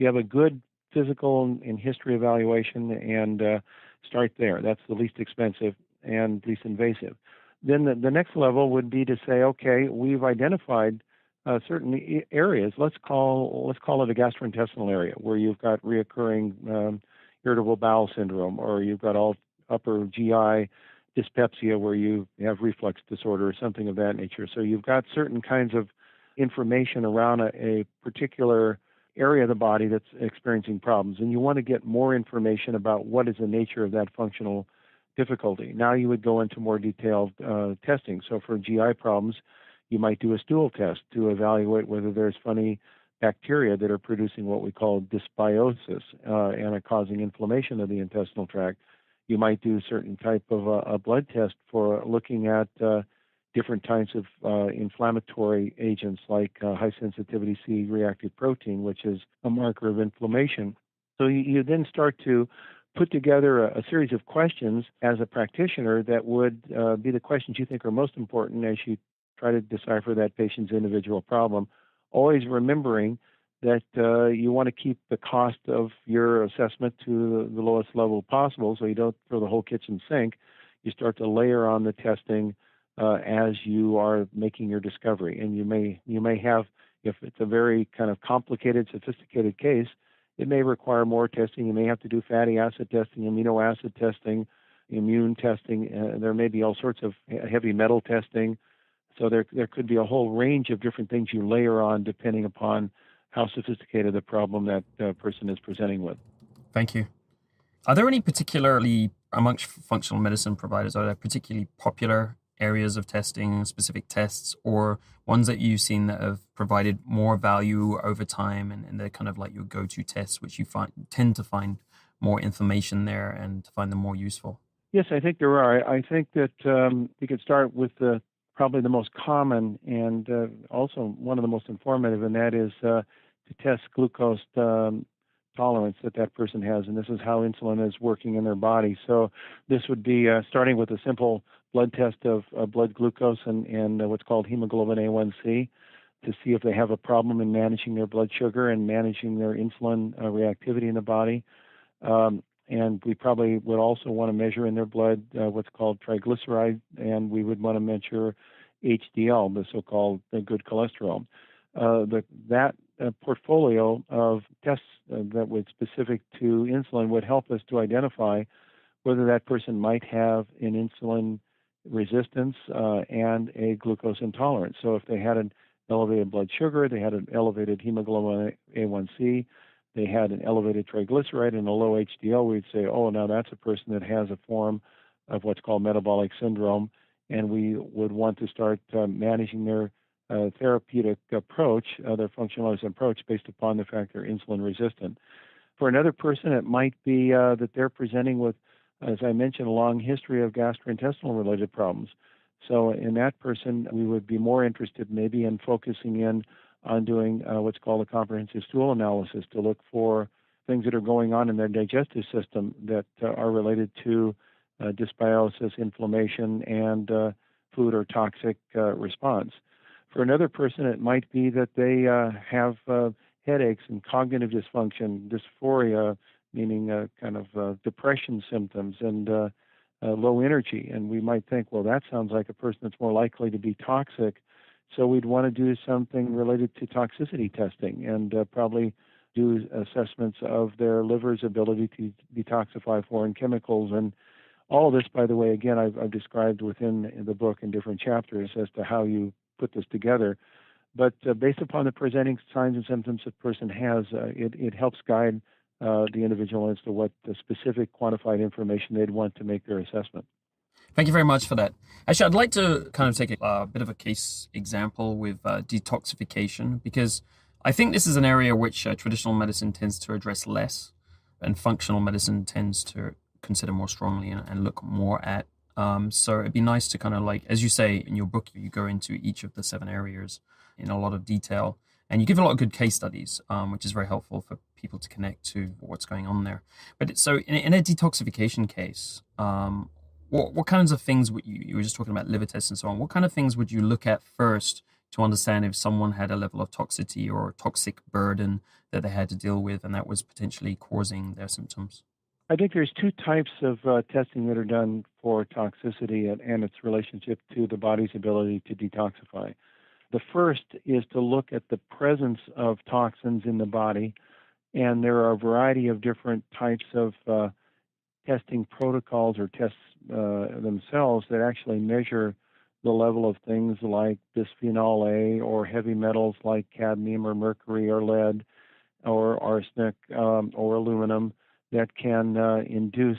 have a good physical and history evaluation and start there. That's the least expensive and least invasive. Then the next level would be to say, okay, we've identified certain areas. Let's call it a gastrointestinal area where you've got reoccurring irritable bowel syndrome, or you've got all upper GI dyspepsia where you have reflux disorder or something of that nature. So you've got certain kinds of information around a particular area of the body that's experiencing problems, and you want to get more information about what is the nature of that functional difficulty. Now you would go into more detailed testing. So for GI problems, you might do a stool test to evaluate whether there's funny bacteria that are producing what we call dysbiosis and are causing inflammation of the intestinal tract. You might do a certain type of a blood test for looking at different types of inflammatory agents like high sensitivity C-reactive protein, which is a marker of inflammation. So you then start to put together a series of questions as a practitioner that would be the questions you think are most important as you try to decipher that patient's individual problem, always remembering that you want to keep the cost of your assessment to the lowest level possible so you don't throw the whole kitchen sink. You start to layer on the testing as you are making your discovery. And you may have, if it's a very kind of complicated, sophisticated case, it may require more testing. You may have to do fatty acid testing, amino acid testing, immune testing. There may be all sorts of heavy metal testing. So there could be a whole range of different things you layer on depending upon how sophisticated the problem that person is presenting with. Thank you. Are there any particularly, amongst functional medicine providers, are there particularly popular areas of testing, specific tests, or ones that you've seen that have provided more value over time and they're kind of like your go-to tests, which you tend to find more information there and to find them more useful? Yes, I think there are. I think that we could start with probably the most common and also one of the most informative, and that is to test glucose tolerance that person has, and this is how insulin is working in their body. So this would be starting with a simple blood test of blood glucose and what's called hemoglobin A1C to see if they have a problem in managing their blood sugar and managing their insulin reactivity in the body. And we probably would also want to measure in their blood what's called triglyceride, and we would want to measure HDL, the so-called good cholesterol. That portfolio of tests that would specific to insulin would help us to identify whether that person might have an insulin resistance and a glucose intolerance. So if they had an elevated blood sugar, they had an elevated hemoglobin A1C, they had an elevated triglyceride and a low HDL, we'd say, oh, now that's a person that has a form of what's called metabolic syndrome, and we would want to start managing their therapeutic approach, their functional medicine approach, based upon the fact they're insulin resistant. For another person, it might be that they're presenting with, as I mentioned, a long history of gastrointestinal related problems. So in that person, we would be more interested maybe in focusing in on doing what's called a comprehensive stool analysis to look for things that are going on in their digestive system that are related to dysbiosis, inflammation, and food or toxic response. For another person, it might be that they have headaches and cognitive dysfunction, dysphoria, meaning kind of depression symptoms, and low energy. And we might think, well, that sounds like a person that's more likely to be toxic. So we'd want to do something related to toxicity testing and probably do assessments of their liver's ability to detoxify foreign chemicals. And all of this, by the way, again, I've described within the book in different chapters as to how you put this together. But based upon the presenting signs and symptoms a person has, it helps guide the individual as to what the specific quantified information they'd want to make their assessment. Thank you very much for that. Actually, I'd like to kind of take a bit of a case example with detoxification, because I think this is an area which traditional medicine tends to address less, and functional medicine tends to consider more strongly and look more at. So it'd be nice to kind of, like, as you say in your book, you go into each of the 7 areas in a lot of detail, and you give a lot of good case studies, which is very helpful for people to connect to what's going on there. But so in a detoxification case, what kinds of things would you were just talking about liver tests and so on, what kind of things would you look at first to understand if someone had a level of toxicity or toxic burden that they had to deal with and that was potentially causing their symptoms? I think there's 2 types of testing that are done for toxicity and its relationship to the body's ability to detoxify. The first is to look at the presence of toxins in the body, and there are a variety of different types of testing protocols or tests themselves that actually measure the level of things like bisphenol A or heavy metals like cadmium or mercury or lead or arsenic or aluminum that can induce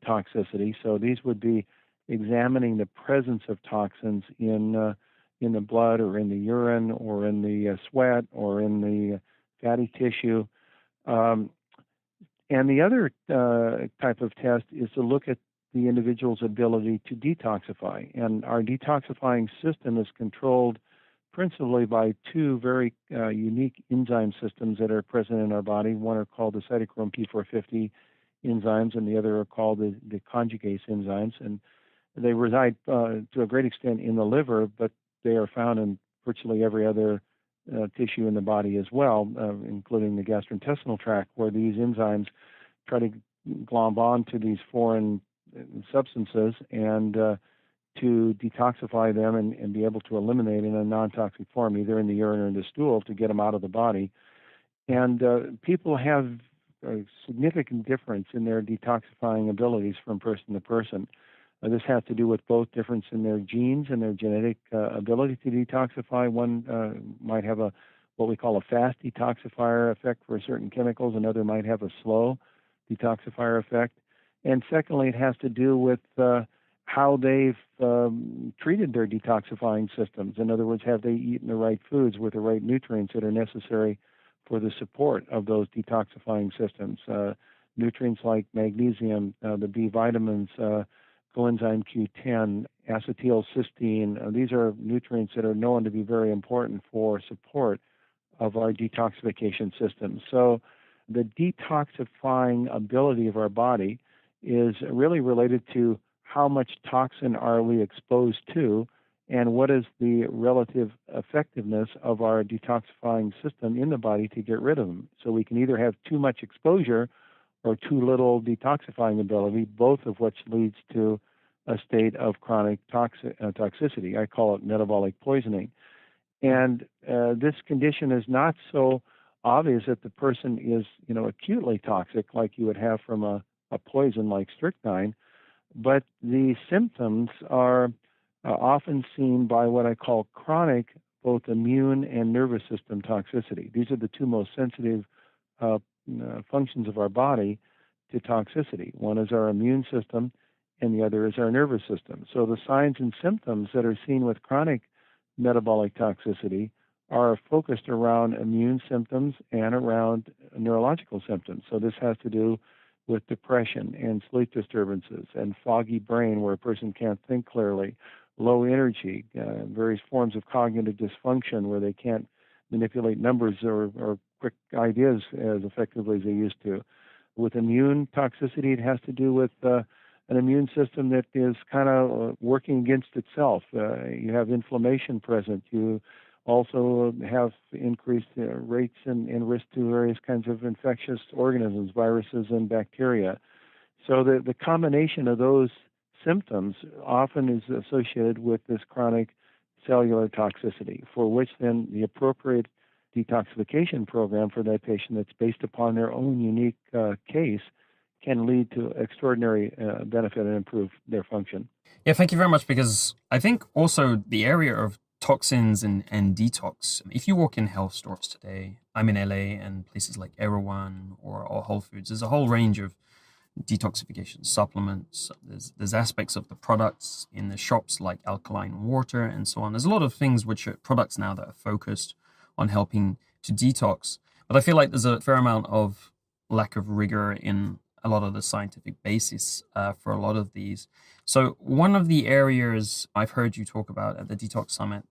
toxicity. So these would be examining the presence of toxins in the blood or in the urine or in the sweat or in the fatty tissue. And the other type of test is to look at the individual's ability to detoxify. And our detoxifying system is controlled principally by 2 very unique enzyme systems that are present in our body. One are called the cytochrome P450 enzymes, and the other are called the conjugase enzymes. And they reside to a great extent in the liver, but they are found in virtually every other tissue in the body as well, including the gastrointestinal tract, where these enzymes try to glom on to these foreign substances and to detoxify them and be able to eliminate in a non-toxic form, either in the urine or in the stool, to get them out of the body. And people have a significant difference in their detoxifying abilities from person to person. This has to do with both difference in their genes and their genetic ability to detoxify. One might have what we call a fast detoxifier effect for certain chemicals. Another might have a slow detoxifier effect. And secondly, it has to do with how they've treated their detoxifying systems. In other words, have they eaten the right foods with the right nutrients that are necessary for the support of those detoxifying systems? Nutrients like magnesium, the B vitamins, coenzyme Q10, acetylcysteine. These are nutrients that are known to be very important for support of our detoxification system. So the detoxifying ability of our body is really related to how much toxin are we exposed to and what is the relative effectiveness of our detoxifying system in the body to get rid of them. So we can either have too much exposure or too little detoxifying ability, both of which leads to a state of chronic toxicity. I call it metabolic poisoning. And this condition is not so obvious that the person is, acutely toxic like you would have from a poison like strychnine, but the symptoms are often seen by what I call chronic, both immune and nervous system toxicity. These are the 2 most sensitive functions of our body to toxicity. One is our immune system, and the other is our nervous system. So the signs and symptoms that are seen with chronic metabolic toxicity are focused around immune symptoms and around neurological symptoms. So this has to do with depression and sleep disturbances and foggy brain where a person can't think clearly, low energy, various forms of cognitive dysfunction where they can't manipulate numbers or quick ideas as effectively as they used to. With immune toxicity, it has to do with an immune system that is kind of working against itself. You have inflammation present. You also have increased rates and risk to various kinds of infectious organisms, viruses, and bacteria. So the combination of those symptoms often is associated with this chronic cellular toxicity, for which then the appropriate detoxification program for that patient that's based upon their own unique case can lead to extraordinary benefit and improve their function. Yeah, thank you very much, because I think also the area of toxins and detox, if you walk in health stores today, I'm in LA and places like Erewhon or Whole Foods, there's a whole range of detoxification supplements. There's aspects of the products in the shops like alkaline water and so on. There's a lot of things which are products now that are focused on helping to detox. But I feel like there's a fair amount of lack of rigor in a lot of the scientific basis for a lot of these. So one of the areas I've heard you talk about at the Detox Summit,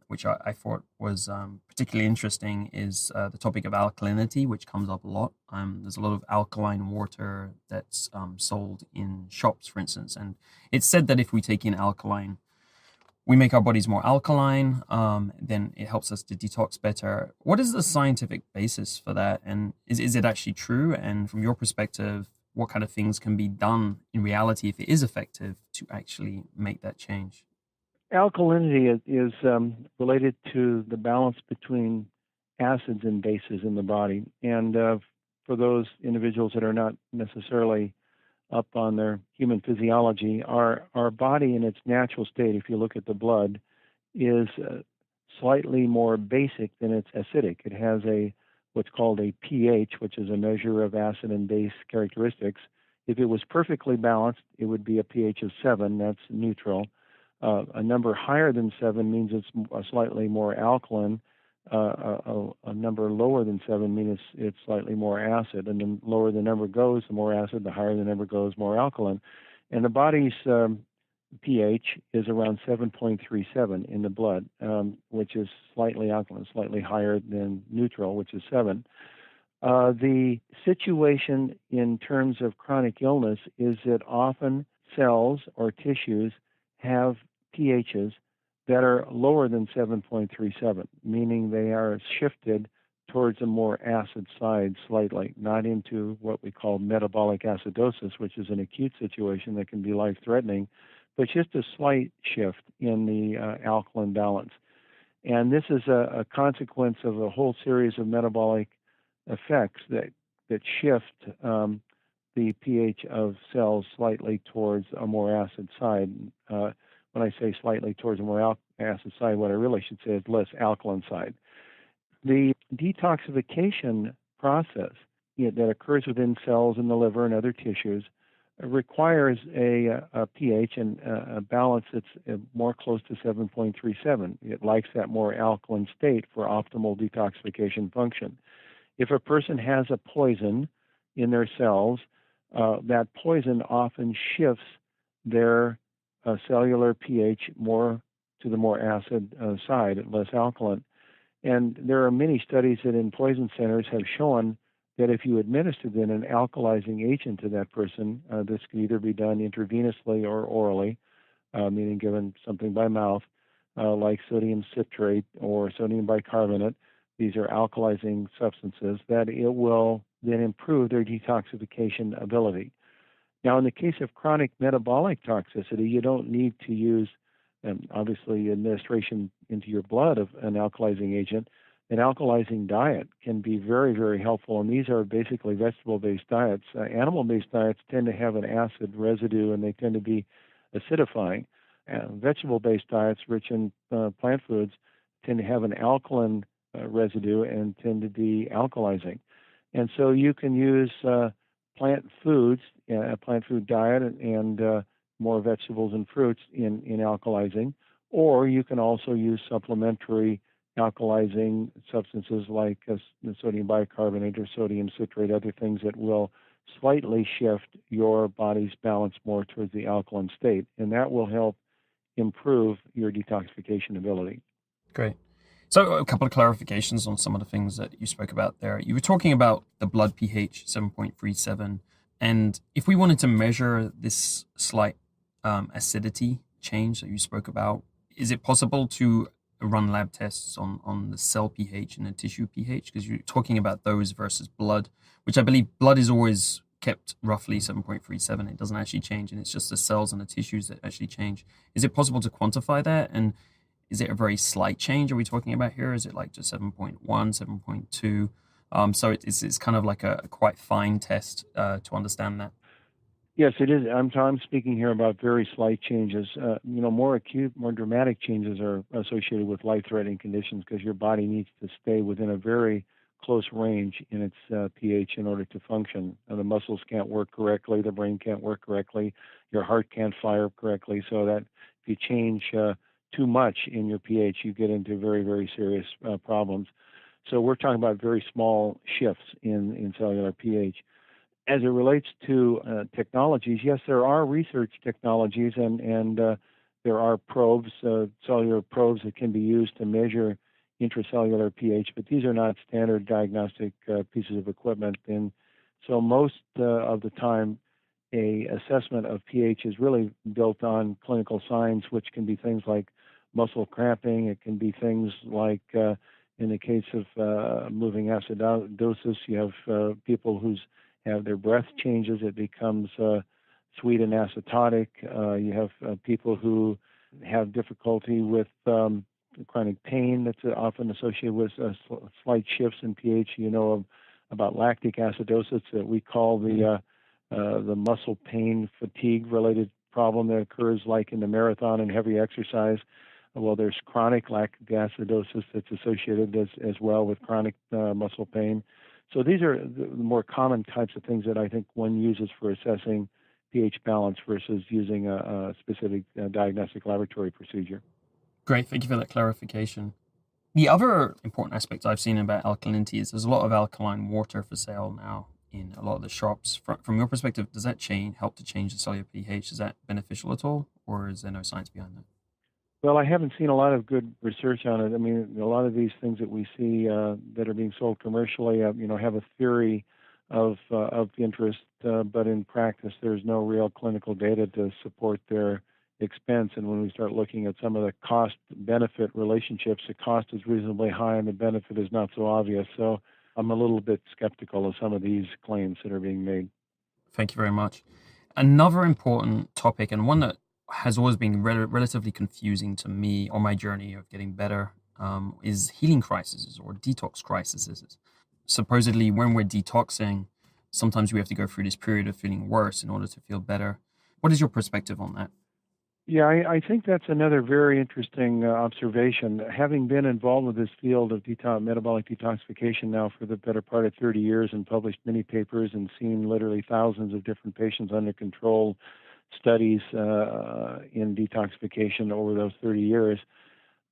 which I thought was particularly interesting, is the topic of alkalinity, which comes up a lot. There's a lot of alkaline water that's sold in shops, for instance, and it's said that if we take in alkaline, we make our bodies more alkaline, then it helps us to detox better. What is the scientific basis for that? And is it actually true? And from your perspective, what kind of things can be done in reality, if it is effective, to actually make that change? Alkalinity is related to the balance between acids and bases in the body. And for those individuals that are not necessarily up on their human physiology, our body in its natural state, if you look at the blood, is slightly more basic than it's acidic. It has what's called a pH, which is a measure of acid and base characteristics. If it was perfectly balanced, it would be a pH of 7. That's neutral. A number higher than 7 means it's slightly more alkaline. A number lower than 7 means it's slightly more acid. And the lower the number goes, the more acid. The higher the number goes, more alkaline. And the body's pH is around 7.37 in the blood, which is slightly alkaline, slightly higher than neutral, which is 7. The situation in terms of chronic illness is that often cells or tissues have pHs that are lower than 7.37, meaning they are shifted towards a more acid side slightly, not into what we call metabolic acidosis, which is an acute situation that can be life-threatening, but just a slight shift in the alkaline balance. And this is a consequence of a whole series of metabolic effects that shift the pH of cells slightly towards a more acid side. When I say slightly towards a more acid side, what I really should say is less alkaline side. The detoxification process that occurs within cells in the liver and other tissues requires a pH and a balance that's more close to 7.37. It likes that more alkaline state for optimal detoxification function. If a person has a poison in their cells, that poison often shifts their cellular pH more to the more acid side, less alkaline. And there are many studies that in poison centers have shown that if you administer then an alkalizing agent to that person, this can either be done intravenously or orally, meaning given something by mouth, like sodium citrate or sodium bicarbonate. These are alkalizing substances that it will then improve their detoxification ability. Now, in the case of chronic metabolic toxicity, you don't need to use, obviously, administration into your blood of an alkalizing agent. An alkalizing diet can be very, very helpful, and these are basically vegetable-based diets. Animal-based diets tend to have an acid residue, and they tend to be acidifying. Vegetable-based diets rich in plant foods tend to have an alkaline residue and tend to be alkalizing. And so you can use plant foods, a plant food diet, and more vegetables and fruits in alkalizing, or you can also use supplementary alkalizing substances like sodium bicarbonate or sodium citrate, other things that will slightly shift your body's balance more towards the alkaline state, and that will help improve your detoxification ability. Great. So a couple of clarifications on some of the things that you spoke about there. You were talking about the blood pH 7.37, and if we wanted to measure this slight acidity change that you spoke about, is it possible to run lab tests on the cell pH and the tissue pH? Because you're talking about those versus blood, which I believe blood is always kept roughly 7.37. It doesn't actually change, and it's just the cells and the tissues that actually change. Is it possible to quantify that? And is it a very slight change are we talking about here? Is it like just 7.1, 7.2? So it's kind of like a quite fine test to understand that. Yes, it is. I'm speaking here about very slight changes. More acute, more dramatic changes are associated with life-threatening conditions because your body needs to stay within a very close range in its pH in order to function. The muscles can't work correctly, the brain can't work correctly, your heart can't fire correctly. So that if you change too much in your pH, you get into very, very serious problems. So we're talking about very small shifts in cellular pH. As it relates to technologies, yes, there are research technologies and there are probes, cellular probes that can be used to measure intracellular pH, but these are not standard diagnostic pieces of equipment. And so most of the time, a assessment of pH is really built on clinical signs, which can be things like muscle cramping. It can be things like, in the case of moving acidosis, you have people whose have their breath changes, it becomes sweet and acetotic. You have people who have difficulty with chronic pain that's often associated with slight shifts in pH. About lactic acidosis that we call the muscle pain fatigue related problem that occurs like in the marathon and heavy exercise. Well, there's chronic lactic acidosis that's associated as well with chronic muscle pain. So these are the more common types of things that I think one uses for assessing pH balance versus using a specific diagnostic laboratory procedure. Great, thank you for that clarification. The other important aspect I've seen about alkalinity is there's a lot of alkaline water for sale now in a lot of the shops. From your perspective, does that help to change the cellular pH? Is that beneficial at all, or is there no science behind that? Well, I haven't seen a lot of good research on it. I mean, a lot of these things that we see that are being sold commercially, have a theory of interest, but in practice, there's no real clinical data to support their expense. And when we start looking at some of the cost-benefit relationships, the cost is reasonably high and the benefit is not so obvious. So I'm a little bit skeptical of some of these claims that are being made. Thank you very much. Another important topic, and one that has always been relatively confusing to me on my journey of getting better, is healing crises or detox crises. Supposedly, when we're detoxing, sometimes we have to go through this period of feeling worse in order to feel better. What is your perspective on that? Yeah, I think that's another very interesting observation. Having been involved with this field of metabolic detoxification now for the better part of 30 years and published many papers and seen literally thousands of different patients under control studies in detoxification over those 30 years,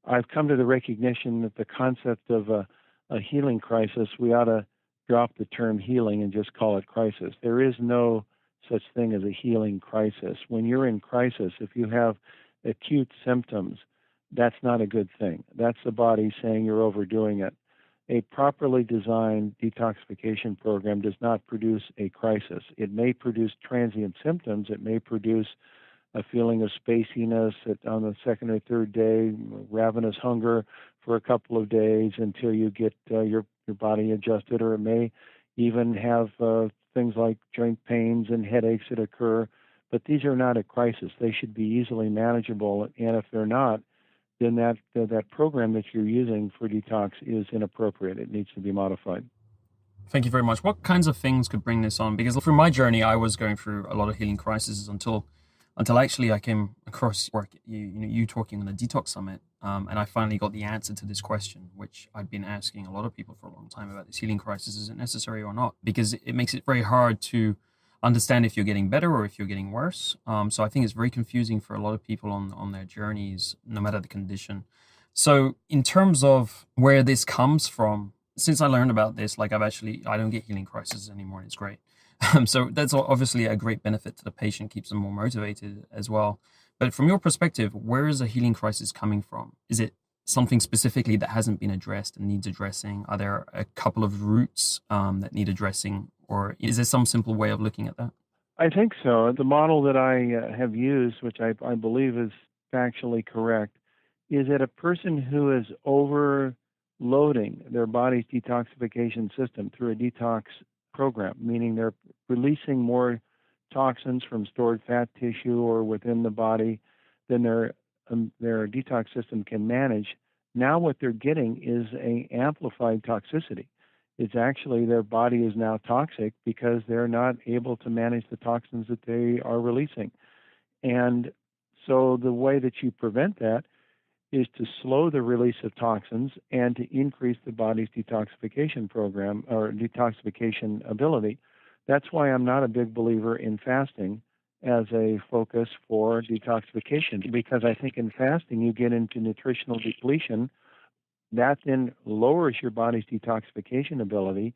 I've come to the recognition that the concept of a healing crisis, we ought to drop the term healing and just call it crisis. There is no such thing as a healing crisis. When you're in crisis, if you have acute symptoms, that's not a good thing. That's the body saying you're overdoing it. A properly designed detoxification program does not produce a crisis. It may produce transient symptoms. It may produce a feeling of spaciness on the second or third day, ravenous hunger for a couple of days until you get your body adjusted, or it may even have things like joint pains and headaches that occur. But these are not a crisis. They should be easily manageable, and if they're not, then that program that you're using for detox is inappropriate. It needs to be modified. Thank you very much. What kinds of things could bring this on? Because through my journey, I was going through a lot of healing crises until actually I came across you talking on the Detox Summit, and I finally got the answer to this question, which I'd been asking a lot of people for a long time about this healing crisis. Is it necessary or not? Because it makes it very hard to understand if you're getting better or if you're getting worse. So I think it's very confusing for a lot of people on their journeys, no matter the condition. So in terms of where this comes from, since I learned about this, I don't get healing crises anymore. And it's great. So that's obviously a great benefit to the patient, keeps them more motivated as well. But from your perspective, where is a healing crisis coming from? Is it something specifically that hasn't been addressed and needs addressing? Are there a couple of roots that need addressing, or is there some simple way of looking at that? I think so. The model that I have used, which I believe is factually correct, is that a person who is overloading their body's detoxification system through a detox program, meaning they're releasing more toxins from stored fat tissue or within the body than their detox system can manage. Now what they're getting is a amplified toxicity. It's actually their body is now toxic because they're not able to manage the toxins that they are releasing. And so the way that you prevent that is to slow the release of toxins and to increase the body's detoxification program or detoxification ability. That's why I'm not a big believer in fasting as a focus for detoxification, because I think in fasting you get into nutritional depletion. That then lowers your body's detoxification ability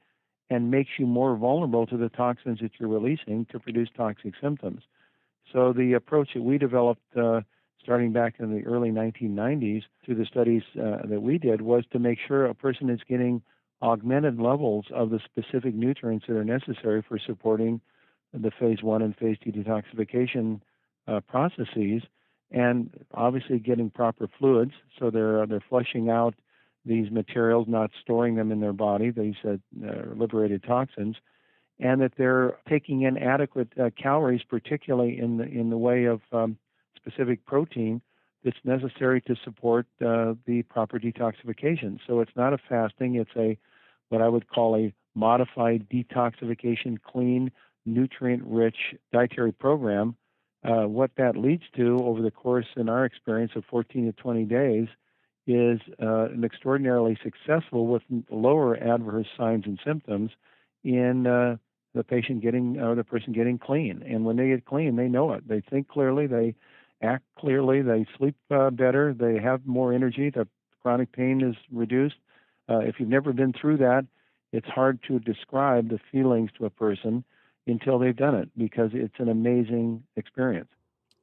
and makes you more vulnerable to the toxins that you're releasing to produce toxic symptoms. So the approach that we developed starting back in the early 1990s through the studies that we did was to make sure a person is getting augmented levels of the specific nutrients that are necessary for supporting the phase 1 and phase 2 detoxification processes, and obviously getting proper fluids, so they're flushing out these materials, not storing them in their body, these liberated toxins, and that they're taking in adequate calories, particularly in the way of specific protein that's necessary to support the proper detoxification. So it's not a fasting; it's a what I would call a modified detoxification, clean, nutrient-rich dietary program. What that leads to over the course, in our experience, of 14 to 20 days is an extraordinarily successful with lower adverse signs and symptoms in the patient getting or the person getting clean. And when they get clean, they know it. They think clearly, they act clearly, they sleep better, they have more energy, the chronic pain is reduced. If you've never been through that, it's hard to describe the feelings to a person until they've done it, because it's an amazing experience.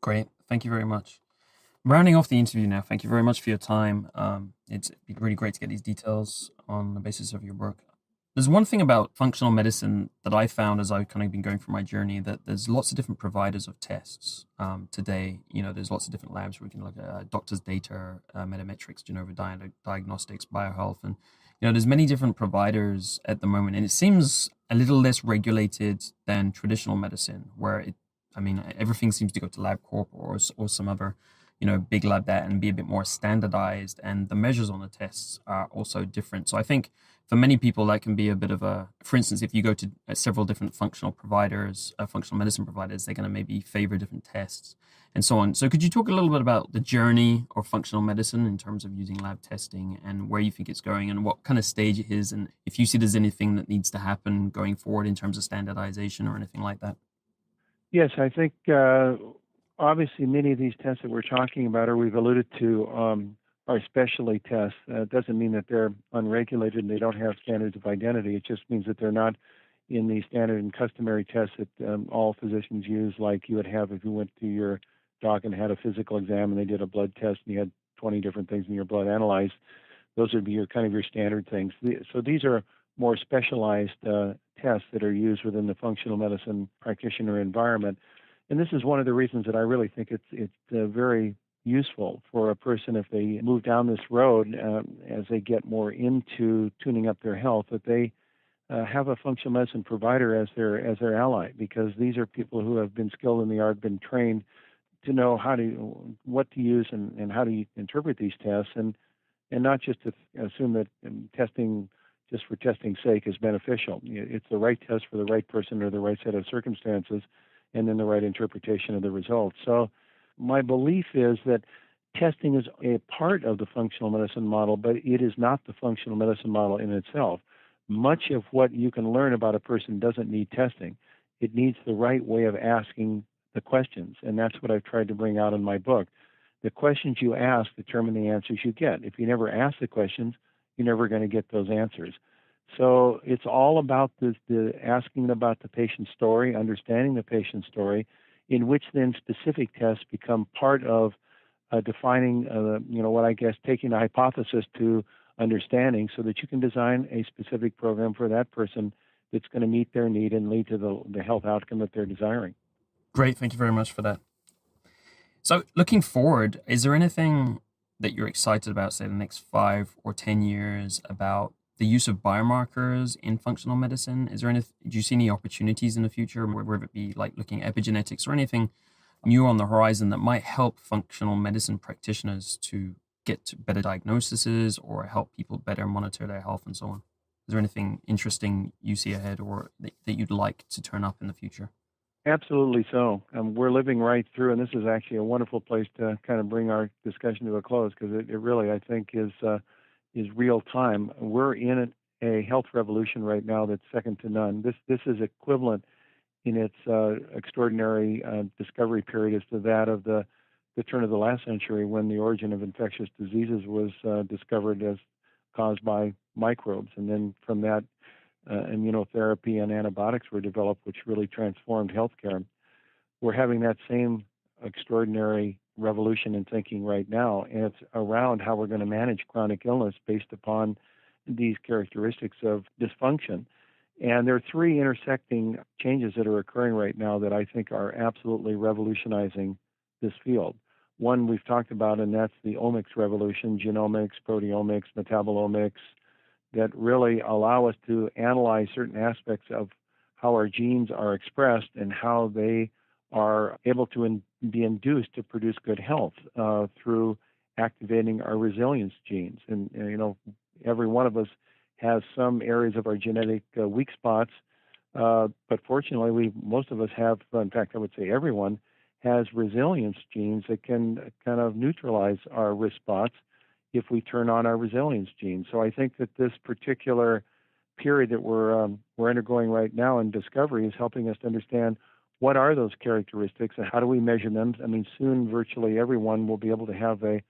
Great. Thank you very much. Rounding off the interview now, thank you very much for your time. It's really great to get these details on the basis of your work. There's one thing about functional medicine that I found as I've kind of been going through my journey, that there's lots of different providers of tests. Today, there's lots of different labs where we can look at doctors' data, Metametrics, Genova Diagnostics, BioHealth, and there's many different providers at the moment, and it seems a little less regulated than traditional medicine, where everything seems to go to LabCorp or some other big lab that, and be a bit more standardized, and the measures on the tests are also different. So I think for many people that can be a bit of for instance, if you go to several different functional medicine providers, they're going to maybe favor different tests and so on. So could you talk a little bit about the journey of functional medicine in terms of using lab testing, and where you think it's going, and what kind of stage it is, and if you see there's anything that needs to happen going forward in terms of standardization or anything like that? Yes, I think obviously many of these tests that we're talking about, or we've alluded to, are specialty tests. It doesn't mean that they're unregulated and they don't have standards of identity. It just means that they're not in the standard and customary tests that all physicians use, like you would have if you went to your doc and had a physical exam and they did a blood test and you had 20 different things in your blood analyzed. Those would be your standard things. So these are more specialized tests that are used within the functional medicine practitioner environment. And this is one of the reasons that I really think it's very useful for a person, if they move down this road as they get more into tuning up their health, that they have a functional medicine provider as their ally, because these are people who have been skilled in the art, been trained to know what to use and how to interpret these tests, and not just to assume that testing just for testing's sake is beneficial. It's the right test for the right person or the right set of circumstances, and then the right interpretation of the results. So my belief is that testing is a part of the functional medicine model, but it is not the functional medicine model in itself. Much of what you can learn about a person doesn't need testing. It needs the right way of asking the questions, and that's what I've tried to bring out in my book. The questions you ask determine the answers you get. If you never ask the questions, you're never going to get those answers. So it's all about the asking about the patient's story, understanding the patient's story, in which then specific tests become part of defining, what I guess taking a hypothesis to understanding, so that you can design a specific program for that person that's going to meet their need and lead to the health outcome that they're desiring. Great. Thank you very much for that. So looking forward, is there anything that you're excited about, say, the next 5 or 10 years about the use of biomarkers in functional medicine? Do you see any opportunities in the future, whether it be like looking at epigenetics or anything new on the horizon that might help functional medicine practitioners to get to better diagnoses or help people better monitor their health and so on? Is there anything interesting you see ahead or that you'd like to turn up in the future? Absolutely so. We're living right through, and this is actually a wonderful place to kind of bring our discussion to a close, because it really, I think, is real time. We're in a health revolution right now that's second to none. This is equivalent in its extraordinary discovery period as to that of the turn of the last century, when the origin of infectious diseases was discovered as caused by microbes, and then from that immunotherapy and antibiotics were developed, which really transformed healthcare. We're having that same extraordinary revolution in thinking right now, and it's around how we're going to manage chronic illness based upon these characteristics of dysfunction. And there are 3 intersecting changes that are occurring right now that I think are absolutely revolutionizing this field. One we've talked about, and that's the omics revolution: genomics, proteomics, metabolomics, that really allow us to analyze certain aspects of how our genes are expressed and how they are able to be induced to produce good health through activating our resilience genes. And every one of us has some areas of our genetic weak spots, but fortunately, most of us have, in fact, I would say everyone has resilience genes that can kind of neutralize our risk spots if we turn on our resilience genes. So I think that this particular period that we're undergoing right now in discovery is helping us to understand what are those characteristics and how do we measure them. I mean, soon virtually everyone will be able to have a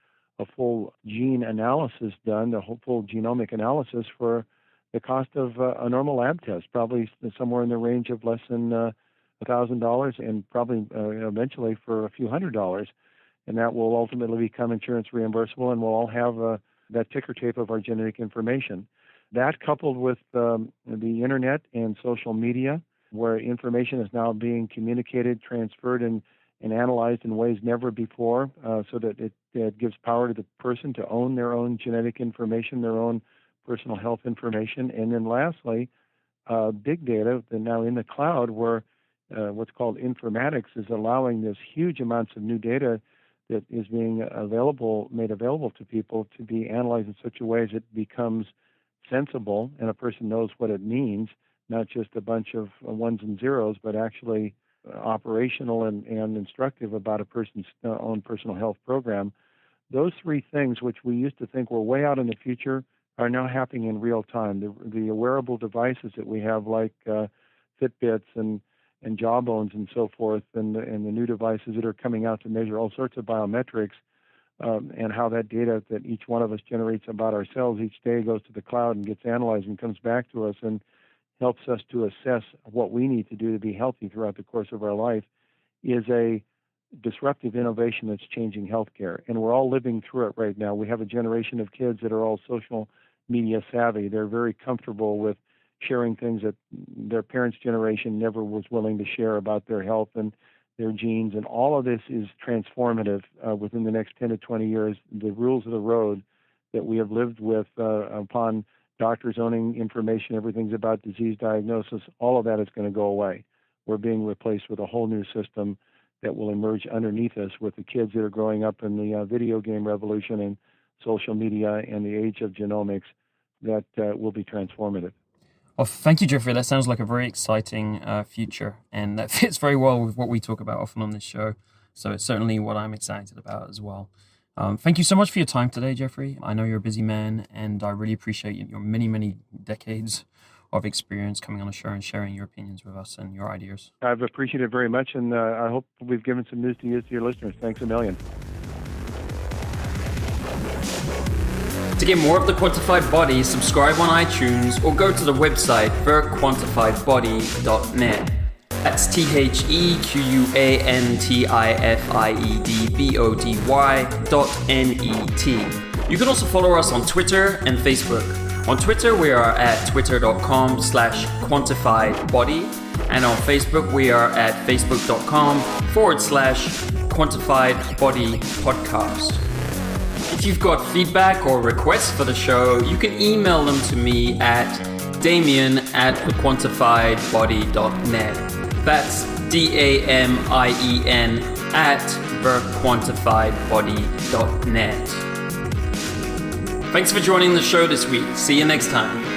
full gene analysis done, a whole full genomic analysis for the cost of a normal lab test, probably somewhere in the range of less than $1,000, and probably eventually for a few $100s. And that will ultimately become insurance reimbursable, and we'll all have that ticker tape of our genetic information. That, coupled with the internet and social media, where information is now being communicated, transferred, and analyzed in ways never before, so that it gives power to the person to own their own genetic information, their own personal health information. And then lastly, big data, and now in the cloud, where what's called informatics is allowing this huge amounts of new data that is being made available to people to be analyzed in such a way as it becomes sensible and a person knows what it means, not just a bunch of ones and zeros, but actually operational and instructive about a person's own personal health program. Those 3 things, which we used to think were way out in the future, are now happening in real time. The wearable devices that we have, like Fitbits and Jawbones and so forth, and the new devices that are coming out to measure all sorts of biometrics, and how that data that each one of us generates about ourselves each day goes to the cloud and gets analyzed and comes back to us and helps us to assess what we need to do to be healthy throughout the course of our life, is a disruptive innovation that's changing healthcare. And we're all living through it right now. We have a generation of kids that are all social media savvy. They're very comfortable with sharing things that their parents' generation never was willing to share about their health and their genes. And all of this is transformative within the next 10 to 20 years. The rules of the road that we have lived with upon doctors owning information, everything's about disease diagnosis, all of that is going to go away. We're being replaced with a whole new system that will emerge underneath us with the kids that are growing up in the video game revolution and social media and the age of genomics that will be transformative. Well, thank you, Jeffrey. That sounds like a very exciting future, and that fits very well with what we talk about often on this show. So it's certainly what I'm excited about as well. Thank you so much for your time today, Jeffrey. I know you're a busy man, and I really appreciate your many, many decades of experience coming on the show and sharing your opinions with us and your ideas. I've appreciated it very much, and I hope we've given some news to use to your listeners. Thanks a million. To get more of The Quantified Body, subscribe on iTunes or go to the website thequantifiedbody.net. That's TheQuantifiedBody.net. You can also follow us on Twitter and Facebook. On Twitter, we are at twitter.com/quantifiedbody. And on Facebook, we are at facebook.com/quantifiedbodypodcast. If you've got feedback or requests for the show, you can email them to me at damien@thequantifiedbody.net. That's DAMIEN @thequantifiedbody.net. Thanks for joining the show this week. See you next time.